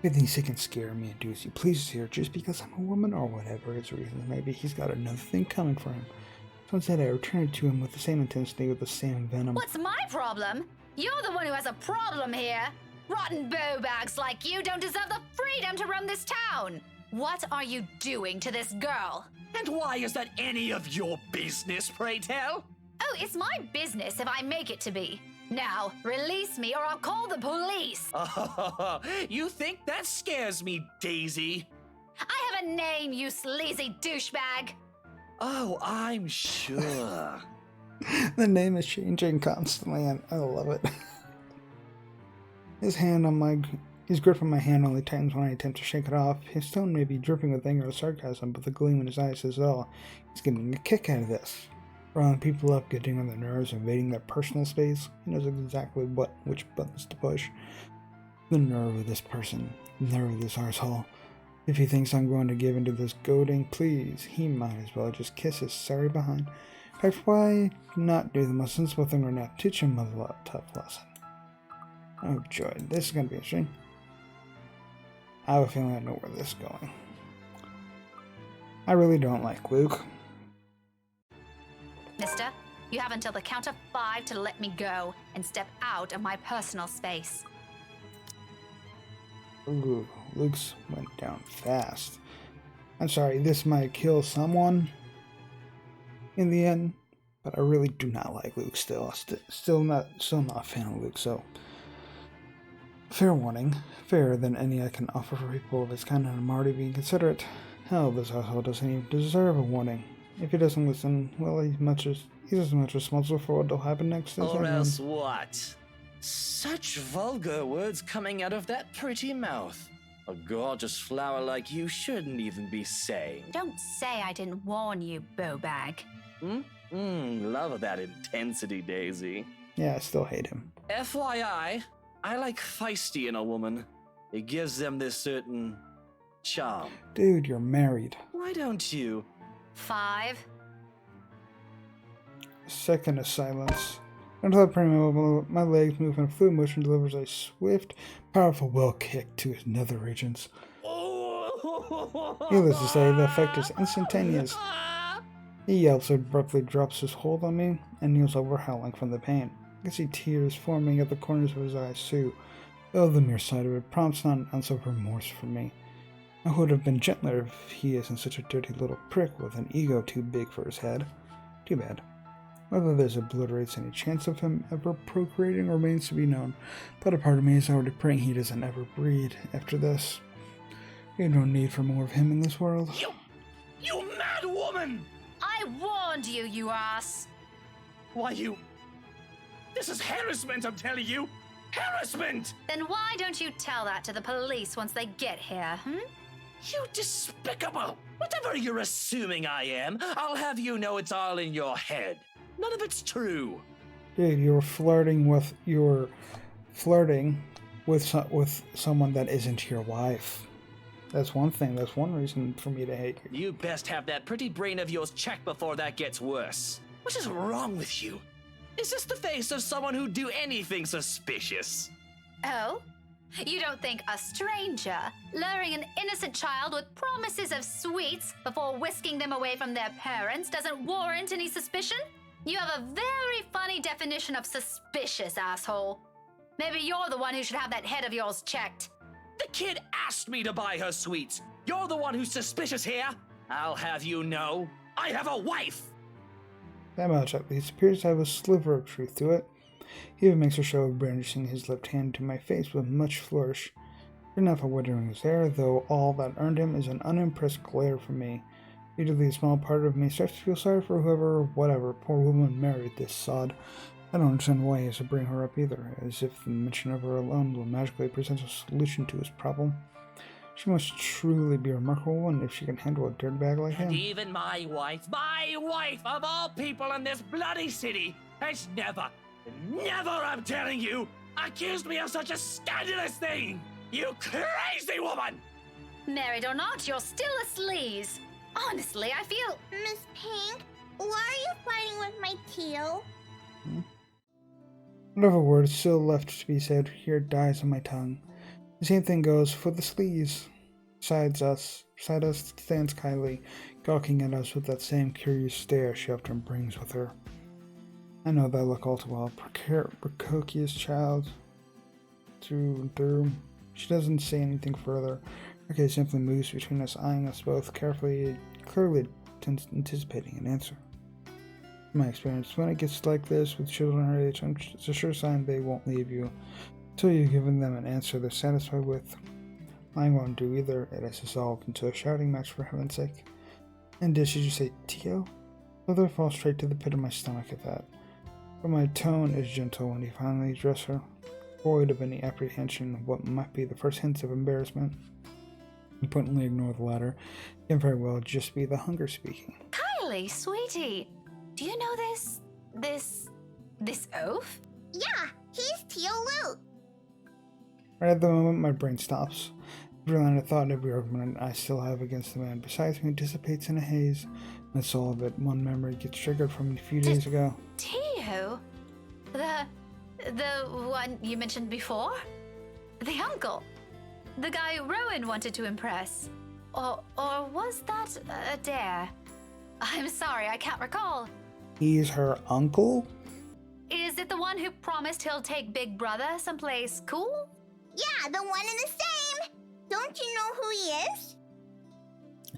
If he thinks he can scare me and do as he pleases here just because I'm a woman or whatever his reasons may be, he's got another thing coming for him. So instead I return it to him with the same intensity, with the same venom.
What's my problem? You're the one who has a problem here. Rotten bowbags like you don't deserve the freedom to roam this town. What are you doing to this girl?
And why is that any of your business, pray tell?
Oh, it's my business if I make it to be. Now, release me or I'll call the police.
Oh, you think that scares me, Daisy?
I have a name, you sleazy douchebag.
Oh, I'm sure.
The name is changing constantly, and I love it. His grip on my hand only tightens when I attempt to shake it off. His tone may be dripping with anger or sarcasm, but the gleam in his eyes says it all. He's getting a kick out of this. Riling people up, getting on their nerves, invading their personal space. He knows exactly which buttons to push. The nerve of this person. The nerve of this arsehole. If he thinks I'm going to give into this goading, please, he might as well just kiss his sorry behind. In fact, why not do the most sensible thing right now? Teach him a tough lesson. Oh joy, this is going to be interesting. I have a feeling I know where this is going. I really don't like Luke.
Mister, you have until the count of 5 to let me go and step out of my personal space.
Ooh, Luke's went down fast. I'm sorry, this might kill someone in the end, but I really do not like Luke still. Still not a fan of Luke, so fair warning. Fairer than any I can offer for people of his kind, and I'm already being considerate. Hell, this asshole doesn't even deserve a warning. If he doesn't listen, well, he's as much responsible for what'll happen next as
Or
anyone.
else what? Such vulgar words coming out of that pretty mouth. A gorgeous flower like you shouldn't even be saying.
Don't say I didn't warn you, bowbag.
Love that intensity, Daisy.
Yeah, I still hate him.
FYI, I like feisty in a woman. It gives them this certain charm.
Dude, you're married.
Why don't you?
5.
Second of silence. Until that point, my legs move in a fluid motion, delivers a swift, powerful will kick to his nether regions. Needless to say, the effect is instantaneous. He yelps, abruptly drops his hold on me, and kneels over, howling from the pain. I can see tears forming at the corners of his eyes, too. Though the mere sight of it prompts not an ounce of remorse for me. I would have been gentler if he isn't such a dirty little prick with an ego too big for his head. Too bad. Whether this obliterates any chance of him ever procreating remains to be known, but a part of me is already praying he doesn't ever breed after this. We have no need for more of him in this world.
You mad woman!
I warned you, you ass.
Why This is harassment, I'm telling you! Harassment!
Then why don't you tell that to the police once they get here,
You despicable! Whatever you're assuming I am, I'll have you know it's all in your head. None of it's true.
Dude, you're flirting with someone that isn't your wife. That's one thing. That's one reason for me to hate you.
You best have that pretty brain of yours checked before that gets worse. What is wrong with you? Is this the face of someone who'd do anything suspicious?
Oh? You don't think a stranger luring an innocent child with promises of sweets before whisking them away from their parents doesn't warrant any suspicion? You have a very funny definition of suspicious, asshole. Maybe you're the one who should have that head of yours checked.
The kid asked me to buy her sweets. You're the one who's suspicious here. I'll have you know, I have a wife.
That much at least appears to have a sliver of truth to it. He even makes a show of brandishing his left hand to my face with much flourish. Sure enough, a withering is there, though all that earned him is an unimpressed glare from me. Immediately, a small part of me starts to feel sorry for whoever, whatever, poor woman married this sod. I don't understand why he has to bring her up either, as if the mention of her alone will magically present a solution to his problem. She must truly be a remarkable one if she can handle a dirtbag like him.
And even my wife of all people in this bloody city, has never, I'm telling you, accused me of such a scandalous thing! You crazy woman!
Married or not, you're still a sleaze. Honestly, I feel...
Miss Pink, why are you fighting with my teal?
Whatever word is still left to be said here dies on my tongue. The same thing goes for the sleaze. Beside us stands Kylie, gawking at us with that same curious stare she often brings with her. I know that look all too well. Precocious child. Through and through. She doesn't say anything further. Her gaze simply moves between us, eyeing us both carefully, clearly anticipating an answer. In my experience, when it gets like this with children her age, it's a sure sign they won't leave you until you've given them an answer they're satisfied with. Mine won't do either. It has dissolved into a shouting match for heaven's sake. And did you say Tio? Mother falls straight to the pit of my stomach at that. But my tone is gentle when he finally addresses her, void of any apprehension of what might be the first hints of embarrassment. Importantly, ignore the latter. It can very well just be the hunger speaking.
Kylie, sweetie, do you know this oath?
Yeah, he's Teal Luke.
Right at the moment, my brain stops. Every line of thought and every argument I still have against the man besides me dissipates in a haze. That's all of it. One memory gets triggered from a few days ago.
Tio? The one you mentioned before? The uncle? The guy Rowan wanted to impress? Or was that a dare? I'm sorry, I can't recall.
He's her uncle?
Is it the one who promised he'll take Big Brother someplace cool?
Yeah, the one and the same. Don't you know who he is?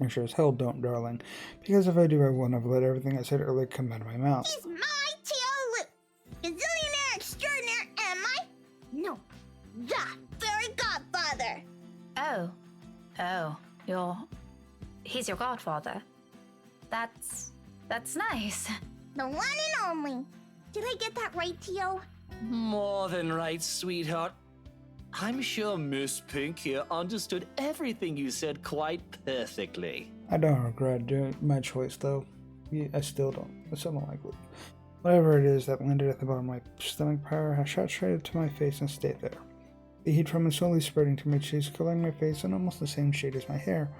I sure as hell don't, darling. Because if I do, I won't have let everything I said earlier come out of my mouth.
He's my Teal Luke. Gazillionaire extraordinaire, am I? No, the fairy godfather.
He's your godfather. That's nice.
The one and only. Did I get that right, Teal?
More than right, sweetheart. I'm sure Miss Pink here understood everything you said quite perfectly.
I don't regret doing my choice, though. I still don't like it. Whatever it is that landed at the bottom of my stomach, power has shot straight up to my face and stayed there. The heat from it slowly spreading to my cheeks, coloring my face in almost the same shade as my hair.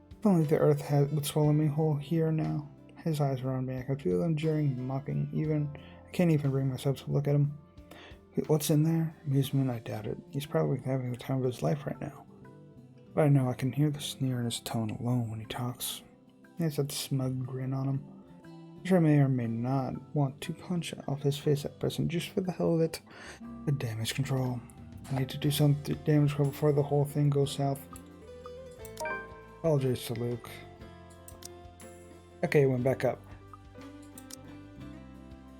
If only the earth would swallow me whole here now. His eyes around me, I could feel them jeering, mocking, I can't even bring myself to look at him. What's in there? Amusement? I doubt it. He's probably having the time of his life right now. But I know I can hear the sneer in his tone alone when he talks. He has that smug grin on him, which I may or may not want to punch off his face at present just for the hell of it. But damage control. I need to do some damage control before the whole thing goes south. Apologies to Luke. Okay, it went back up.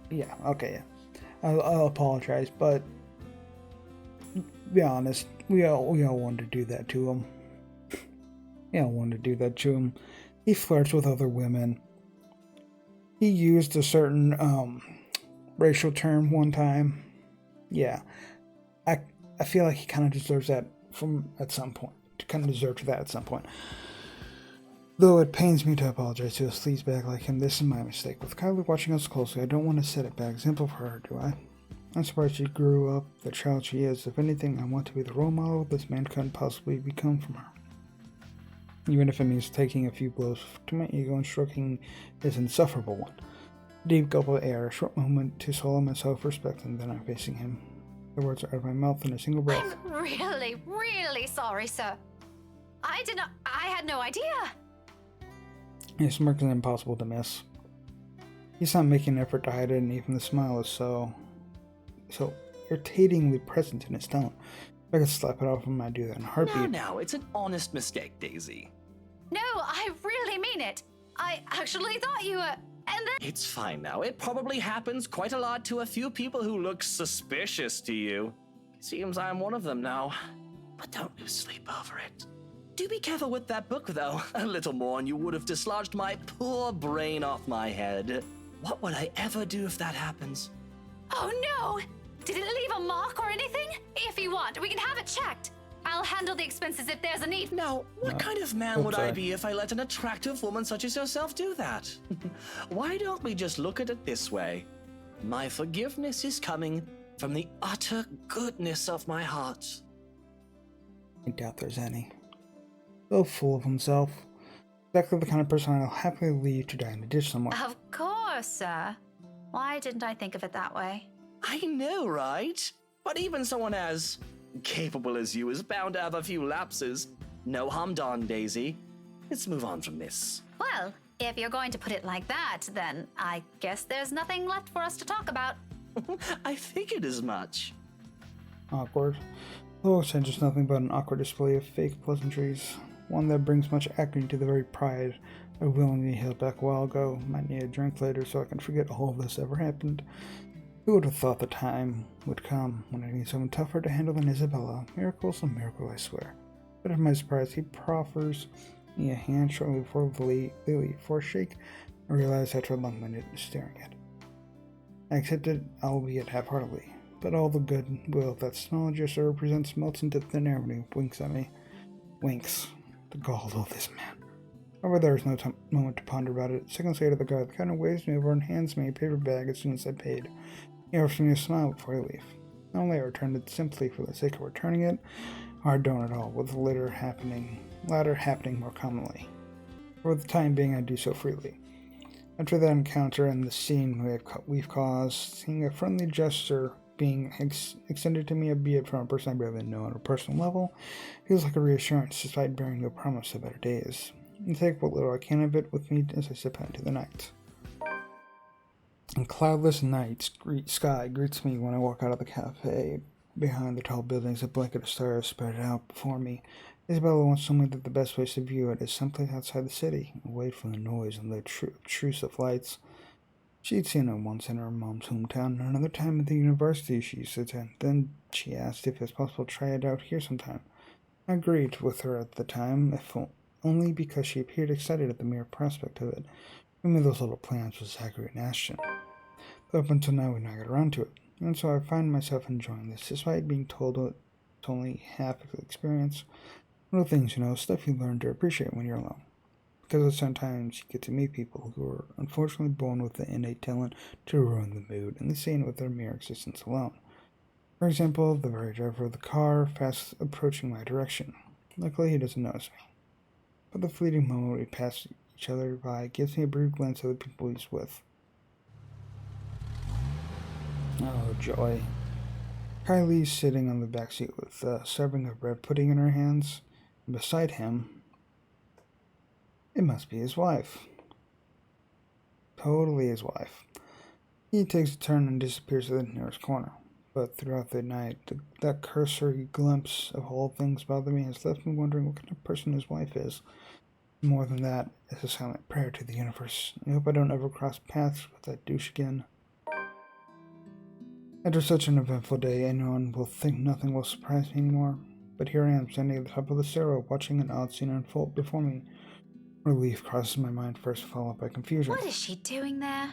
Yeah, okay, yeah. I'll apologize, but be honest, we all wanted to do that to him. We all wanted to do that to him. He flirts with other women. He used a certain racial term one time. Yeah, I feel like he kind of deserves that at some point. Though it pains me to apologize to a sleazebag like him, this is my mistake. With Kylie watching us closely, I don't want to set a bad example for her, do I? I'm surprised she grew up the child she is. If anything, I want to be the role model this man couldn't possibly become from her. Even if it means taking a few blows to my ego and stroking his insufferable one. Deep gulp of air, a short moment to swallow my self-respect, and then I'm facing him. The words are out of my mouth in a single breath.
I'm really, really sorry, sir. I had no idea.
His smirk is impossible to miss. He's not making an effort to hide it, and even the smile is so irritatingly present in his tone. If I could slap it off him, I'd do that in a heartbeat.
No, it's an honest mistake, Daisy.
No, I really mean it. I actually thought you were... And then...
It's fine now. It probably happens quite a lot to a few people who look suspicious to you. Seems I'm one of them now. But don't lose sleep over it. Do be careful with that book, though. A little more and you would have dislodged my poor brain off my head. What would I ever do if that happens?
Oh no! Did it leave a mark or anything? If you want, we can have it checked. I'll handle the expenses if there's a need.
Now, what kind of man would I be if I let an attractive woman such as yourself do that? Why don't we just look at it this way? My forgiveness is coming from the utter goodness of my heart.
I doubt there's any. So full of himself. Exactly the kind of person I'll happily leave to die in a ditch somewhere.
Of course, sir. Why didn't I think of it that way?
I know, right? But even someone as capable as you is bound to have a few lapses. No harm done, Daisy. Let's move on from this.
Well, if you're going to put it like that, then I guess there's nothing left for us to talk about.
I figured as much.
Awkward. Oh, it's just nothing but an awkward display of fake pleasantries. One that brings much agony to the very pride I willingly held back a while ago. Might need a drink later so I can forget all of this ever happened. Who would have thought the time would come when I need someone tougher to handle than Isabella? Miracle's a miracle, I swear. But to my surprise, he proffers me a hand shortly before Lily for a shake. I realized after a long minute staring at it. I accepted, albeit half-heartedly, but all the goodwill that small gesture represents melts into thin air when he winks at me. Winks. The gall of this man. However, there was no moment to ponder about it. Seconds later, the guy at the counter waves me over and hands me a paper bag as soon as I paid. He offers me a smile before I leave. Not only I returned it simply for the sake of returning it, or I don't at all, with the latter happening more commonly. For the time being, I do so freely. After that encounter and the scene we've caused, seeing a friendly gesture being extended to me, albeit from a person I barely know on a personal level, feels like a reassurance despite bearing no promise of better days. And take what little I can of it with me as I step out into the night. A cloudless night sky greets me when I walk out of the cafe. Behind the tall buildings, a blanket of stars spread out before me. Isabella once told me that the best place to view it is someplace outside the city, away from the noise and the obtrusive lights. She'd seen it once in her mom's hometown, and another time at the university she used to attend. Then she asked if it's possible to try it out here sometime. I agreed with her at the time, if only because she appeared excited at the mere prospect of it. Bring me those little plans with Zachary and Ashton. But up until now, we've not got around to it, and so I find myself enjoying this, despite being told it's only half of the experience. Little things, stuff you learn to appreciate when you're alone. Because sometimes you get to meet people who are unfortunately born with the innate talent to ruin the mood, and they say it with their mere existence alone. For example, the very driver of the car fast approaching my direction. Luckily, he doesn't notice me. But the fleeting moment we pass each other by gives me a brief glance of the people he's with. Oh, joy. Kylie's sitting on the back seat with a serving of bread pudding in her hands, and beside him, it must be his wife. Totally his wife. He takes a turn and disappears to the nearest corner. But throughout the night, that cursory glimpse of all things bother me has left me wondering what kind of person his wife is. More than that, it's a silent prayer to the universe. I hope I don't ever cross paths with that douche again. After such an eventful day, anyone will think nothing will surprise me anymore. But here I am, standing at the top of the stairwell, watching an odd scene unfold before me. Relief crosses my mind first, followed by confusion.
What is she doing there?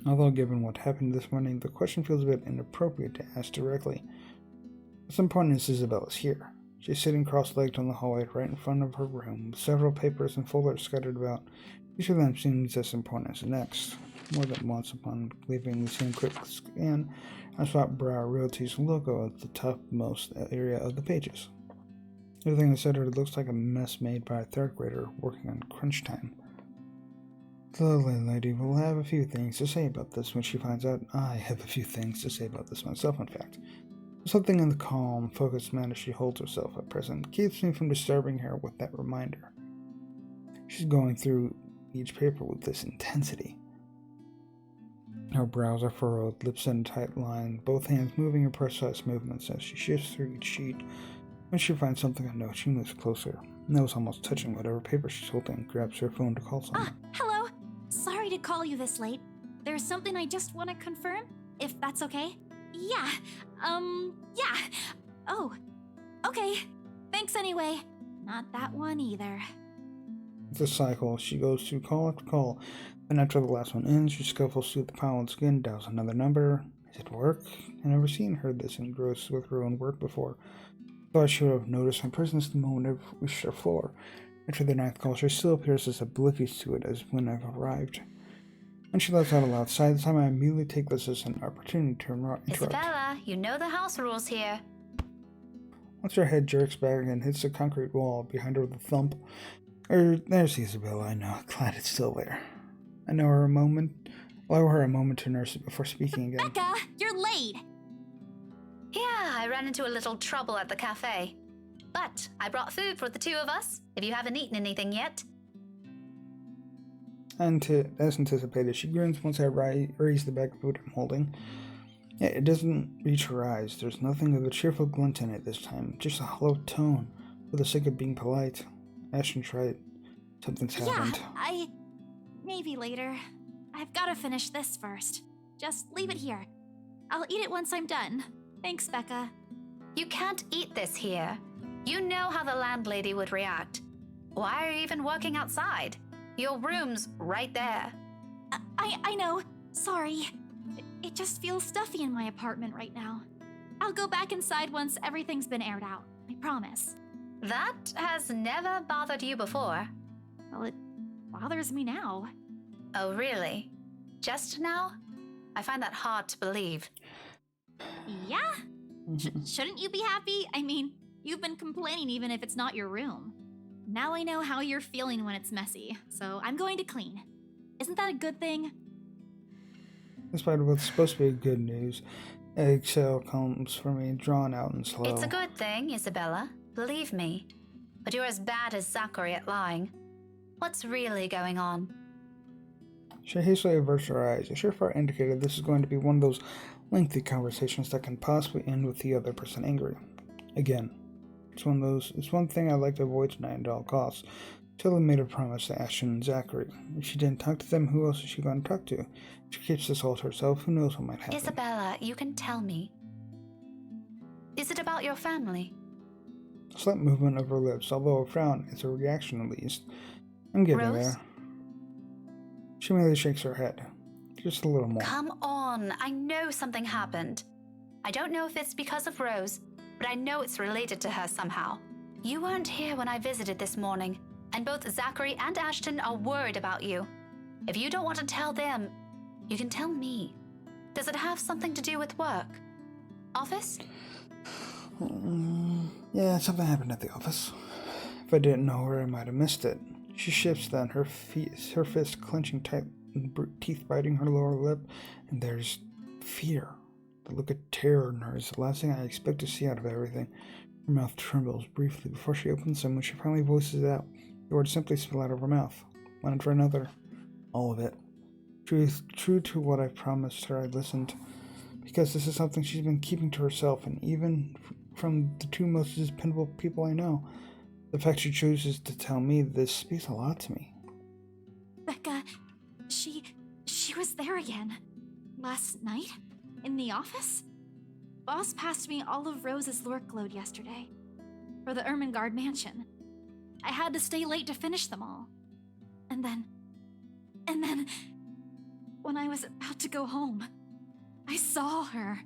Although given what happened this morning, the question feels a bit inappropriate to ask directly. What's important is Isabella's here. She's sitting cross-legged on the hallway right in front of her room, with several papers and folders scattered about. Each of them seems as important as the next. More than once upon leaving the same quick scan, I spot Brower Realty's logo at the topmost area of the pages. Everything is centered looks like a mess made by a third grader working on crunch time. The lovely lady will have a few things to say about this when she finds out I have a few things to say about this myself, in fact. Something in the calm, focused manner she holds herself at present keeps me from disturbing her with that reminder. She's going through each paper with this intensity. Her brows are furrowed, lips in a tight line, both hands moving in precise movements as she shifts through each sheet. When she finds something of note, she moves closer, nose almost touching whatever paper she's holding, grabs her phone to call someone.
Hello. Sorry to call you this late. There's something I just want to confirm, if that's okay. Yeah. Yeah. Oh. Okay. Thanks anyway. Not that one either.
It's a cycle. She goes through call after call. Then after the last one ends, she scuffles through the pile once again, dials another number. Is it work? I've never seen her this engrossed with her own work before. Thought she would have noticed my presence the moment I reached her floor. After the ninth call, she still appears as oblivious to it as when I've arrived. When she lets out a loud sigh, this time I immediately take this as an opportunity to interrupt.
Isabella, you know the house rules here.
Once her head jerks back and hits the concrete wall behind her with a thump. There's Isabella, I know. Glad it's still there. Allow her a moment to nurse it before speaking again.
Becca, you're late.
Yeah, I ran into a little trouble at the cafe. But I brought food for the two of us, if you haven't eaten anything yet.
And as anticipated, she grins once I raise the bag of food I'm holding. Yeah, it doesn't reach her eyes. There's nothing of a cheerful glint in it this time, just a hollow tone for the sake of being polite. Ashton's right. Something's happened.
Yeah, maybe later. I've got to finish this first. Just leave it here. I'll eat it once I'm done. Thanks, Becca.
You can't eat this here. You know how the landlady would react. Why are you even working outside? Your room's right there.
I know. Sorry. It just feels stuffy in my apartment right now. I'll go back inside once everything's been aired out. I promise.
That has never bothered you before.
Well, it bothers me now.
Oh, really? Just now? I find that hard to believe.
Yeah? Shouldn't you be happy? I mean, you've been complaining even if it's not your room. Now I know how you're feeling when it's messy, so I'm going to clean. Isn't that a good thing?
Despite what's supposed to be good news, exhale comes for me, drawn out and slow.
It's a good thing, Isabella. Believe me. But you're as bad as Zachary at lying. What's really going on?
She hastily averts her eyes. A surefire indicator this is going to be one of those lengthy conversations that can possibly end with the other person angry. Again, it's one thing I'd like to avoid tonight at all costs. Tilly made a promise to Ashton and Zachary. If she didn't talk to them, who else is she going to talk to? If she keeps this all to herself, who knows what might happen.
Isabella, you can tell me. Is it about your family?
A slight movement of her lips, although a frown is a reaction at least. I'm getting
Rose?
there. She merely shakes her head. Just a little more.
Come on, I know something happened. I don't know if it's because of Rose, but I know it's related to her somehow. You weren't here when I visited this morning, and both Zachary and Ashton are worried about you. If you don't want to tell them, you can tell me. Does it have something to do with work? Office?
Yeah, something happened at the office. If I didn't know her, I might have missed it. She shifts then, her fist clenching tight, teeth biting her lower lip, and there's fear. The look of terror in her is the last thing I expect to see out of everything. Her mouth trembles briefly before she opens them. When she finally voices it out, the words simply spill out of her mouth, one after another. All of it. True to what I promised her, I listened, because this is something she's been keeping to herself, and even from the two most dependable people I know. The fact she chooses to tell me this speaks a lot to me.
Becca, she was there again. Last night? In the office? Boss passed me all of Rose's Lork load yesterday. For the Ermengarde mansion. I had to stay late to finish them all. And then... when I was about to go home, I saw her.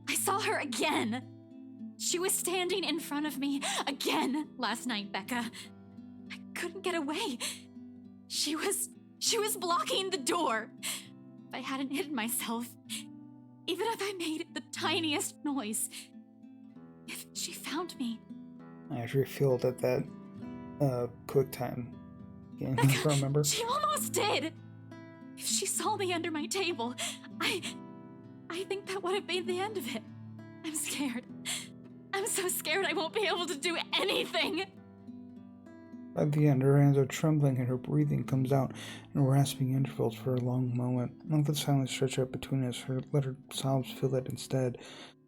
I saw her again. She was standing in front of me again last night, Becca. I couldn't get away. She was blocking the door. If I hadn't hidden myself, even if I made the tiniest noise, if she found me.
I actually feel that quick time If I remember.
She almost did! If she saw me under my table, I think that would have been the end of it. I'm scared. I'm so scared I won't be able to do anything!
At the end, her hands are trembling and her breathing comes out in rasping intervals for a long moment. Let the silence stretch out between us, let her sobs fill it instead.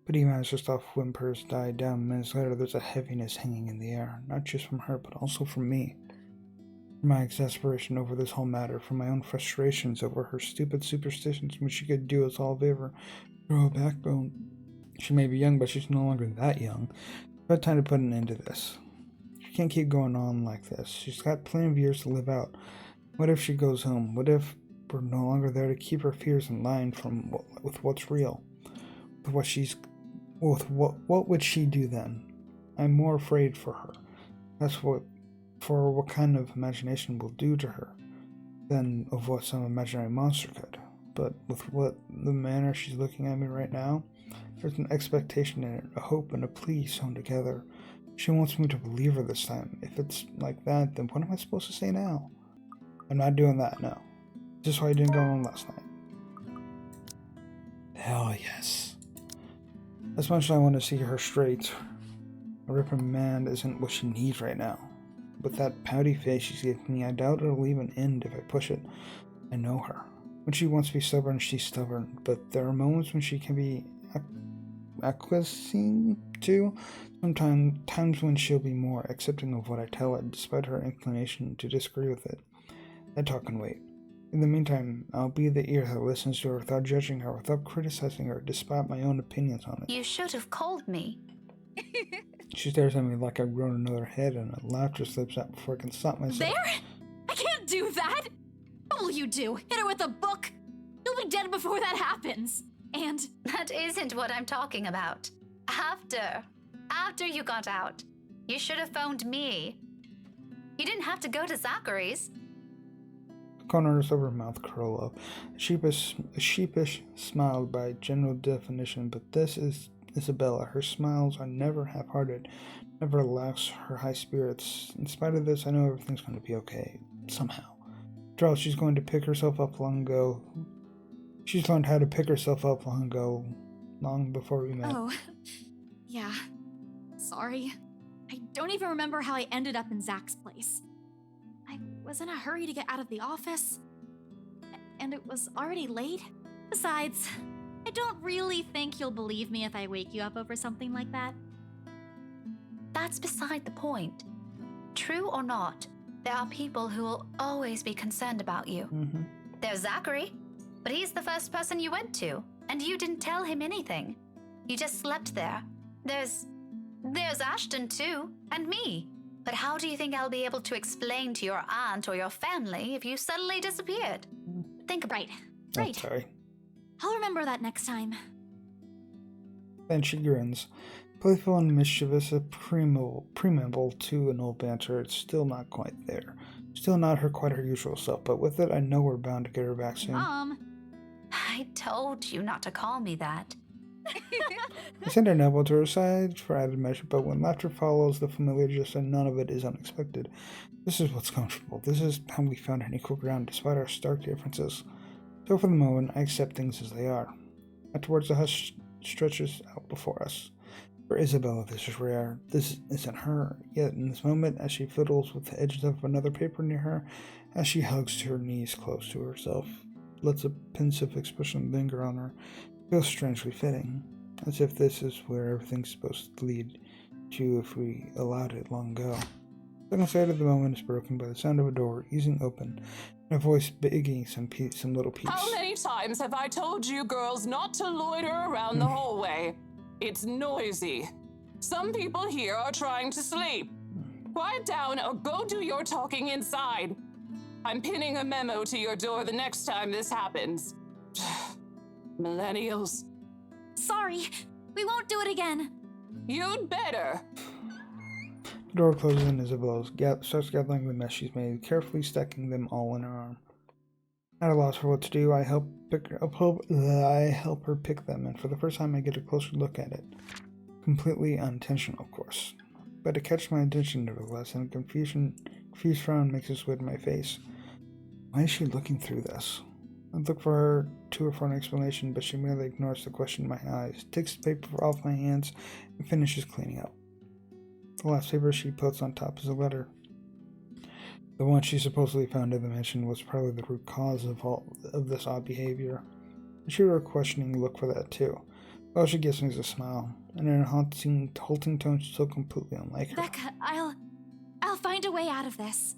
But even as her soft whimpers die down minutes later, there's a heaviness hanging in the air, not just from her, but also from me. From my exasperation over this whole matter, from my own frustrations over her stupid superstitions when she could do us all a favor, grow a backbone. She may be young, but she's no longer that young. About time to put an end to this. She can't keep going on like this. She's got plenty of years to live out. What if she goes home? What if we're no longer there to keep her fears in line with what's real? What would she do then? I'm more afraid for her. That's what kind of imagination will do to her than of what some imaginary monster could. But with the manner she's looking at me right now, there's an expectation in it, a hope and a plea sewn together. She wants me to believe her this time. If it's like that, then what am I supposed to say now? I'm not doing that, no. Just why I didn't go on last night. Hell yes. As much as I want to see her straight, a reprimand isn't what she needs right now. With that pouty face she's giving me, I doubt it'll even end if I push it. I know her. When she wants to be stubborn, she's stubborn, but there are moments when she can be acquiescing too. Sometimes when she'll be more accepting of what I tell her, despite her inclination to disagree with it. That talk can wait. In the meantime, I'll be the ear that listens to her without judging her, without criticizing her, despite my own opinions on it.
You should have called me.
She stares at me like I've grown another head, and a laughter slips out before I can stop myself.
There? I can't do that! What will you do? Hit her with a book? You'll be dead before that happens. And
That isn't what I'm talking about. After you got out, you should have phoned me. You didn't have to go to Zachary's.
The corners of her mouth curl up. A sheepish smile by general definition, but this is Isabella. Her smiles are never half-hearted, never lacks her high spirits. In spite of this, I know everything's going to be okay, somehow. After all, she's going to pick herself up long ago. She's learned how to pick herself up long ago, long before we met.
oh, yeah. Sorry. I don't even remember how I ended up in Zach's place. I was in a hurry to get out of the office, and it was already late. Besides, I don't really think you'll believe me if I wake you up over something like that.
That's beside the point. True or not, there are people who will always be concerned about you.
Mm-hmm.
There's Zachary, but he's the first person you went to, and you didn't tell him anything. You just slept there. There's Ashton too, and me. But how do you think I'll be able to explain to your aunt or your family if you suddenly disappeared?
Think right.
Oh,
Right.
sorry.
I'll remember that next time.
Then she grins. Playful and mischievous, a preamble to an old banter. It's still not quite there. Still not quite her usual self, but with it, I know we're bound to get her back soon.
Mom.
I told you not to call me that.
I send her elbow to her side for added measure, but when laughter follows the familiar gist, and none of it is unexpected. This is what's comfortable. This is how we found an equal ground despite our stark differences. So for the moment, I accept things as they are. Afterwards, the hush stretches out before us. For Isabella, this is rare. This isn't her. Yet in this moment, as she fiddles with the edges of another paper near her, as she hugs her knees close to herself, lets a pensive expression linger on her, feels strangely fitting, as if this is where everything's supposed to lead to if we allowed it long ago. The second sight of the moment is broken by the sound of a door easing open, and a voice begging some little peace.
How many times have I told you girls not to loiter around the hallway? It's noisy. Some people here are trying to sleep. Quiet down or go do your talking inside. I'm pinning a memo to your door the next time this happens. Millennials.
Sorry. We won't do it again.
You'd better.
The door closes and Isabella starts gathering the mess she's made, carefully stacking them all in her arm. At a loss for what to do, I help her pick them, and for the first time I get a closer look at it. Completely unintentional, of course. But it catches my attention nevertheless, and confused frown makes its way to my face. Why is she looking through this? I look for her for an explanation, but she merely ignores the question in my eyes, takes the paper off my hands, and finishes cleaning up. The last paper she puts on top is a letter. The one she supposedly found in the mansion was probably the root cause of this odd behavior. I shoot her a questioning look for that too. All she gives me is a smile, and in a halting tone so completely unlike her.
Becca, I'll find a way out of this.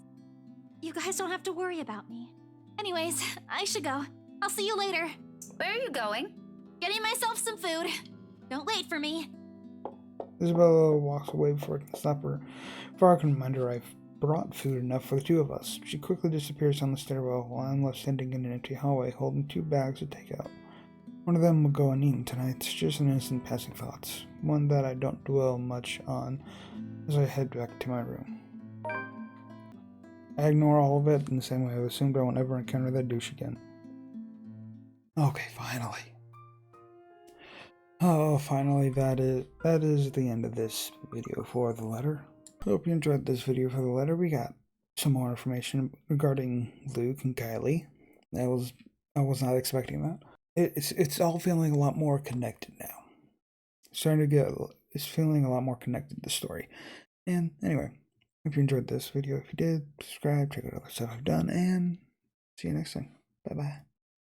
You guys don't have to worry about me. Anyways, I should go. I'll see you later.
Where are you going?
Getting myself some food. Don't wait for me.
Isabella walks away before I can stop her. Before I can remind her I've brought food enough for the two of us. She quickly disappears down the stairwell while I'm left standing in an empty hallway holding 2 bags to take out. One of them will go uneaten tonight. It's just an innocent passing thought, one that I don't dwell much on as I head back to my room. I ignore all of it in the same way I assumed I won't ever encounter that douche again. Okay, finally. Oh, finally, that is the end of this video for the letter. Hope you enjoyed this video for the letter. We got some more information regarding Luke and Kylie. I was not expecting that. It's all feeling a lot more connected now. It's feeling a lot more connected to the story. And anyway, if you enjoyed this video, if you did, subscribe, check out other stuff I've done, and see you next time. Bye bye.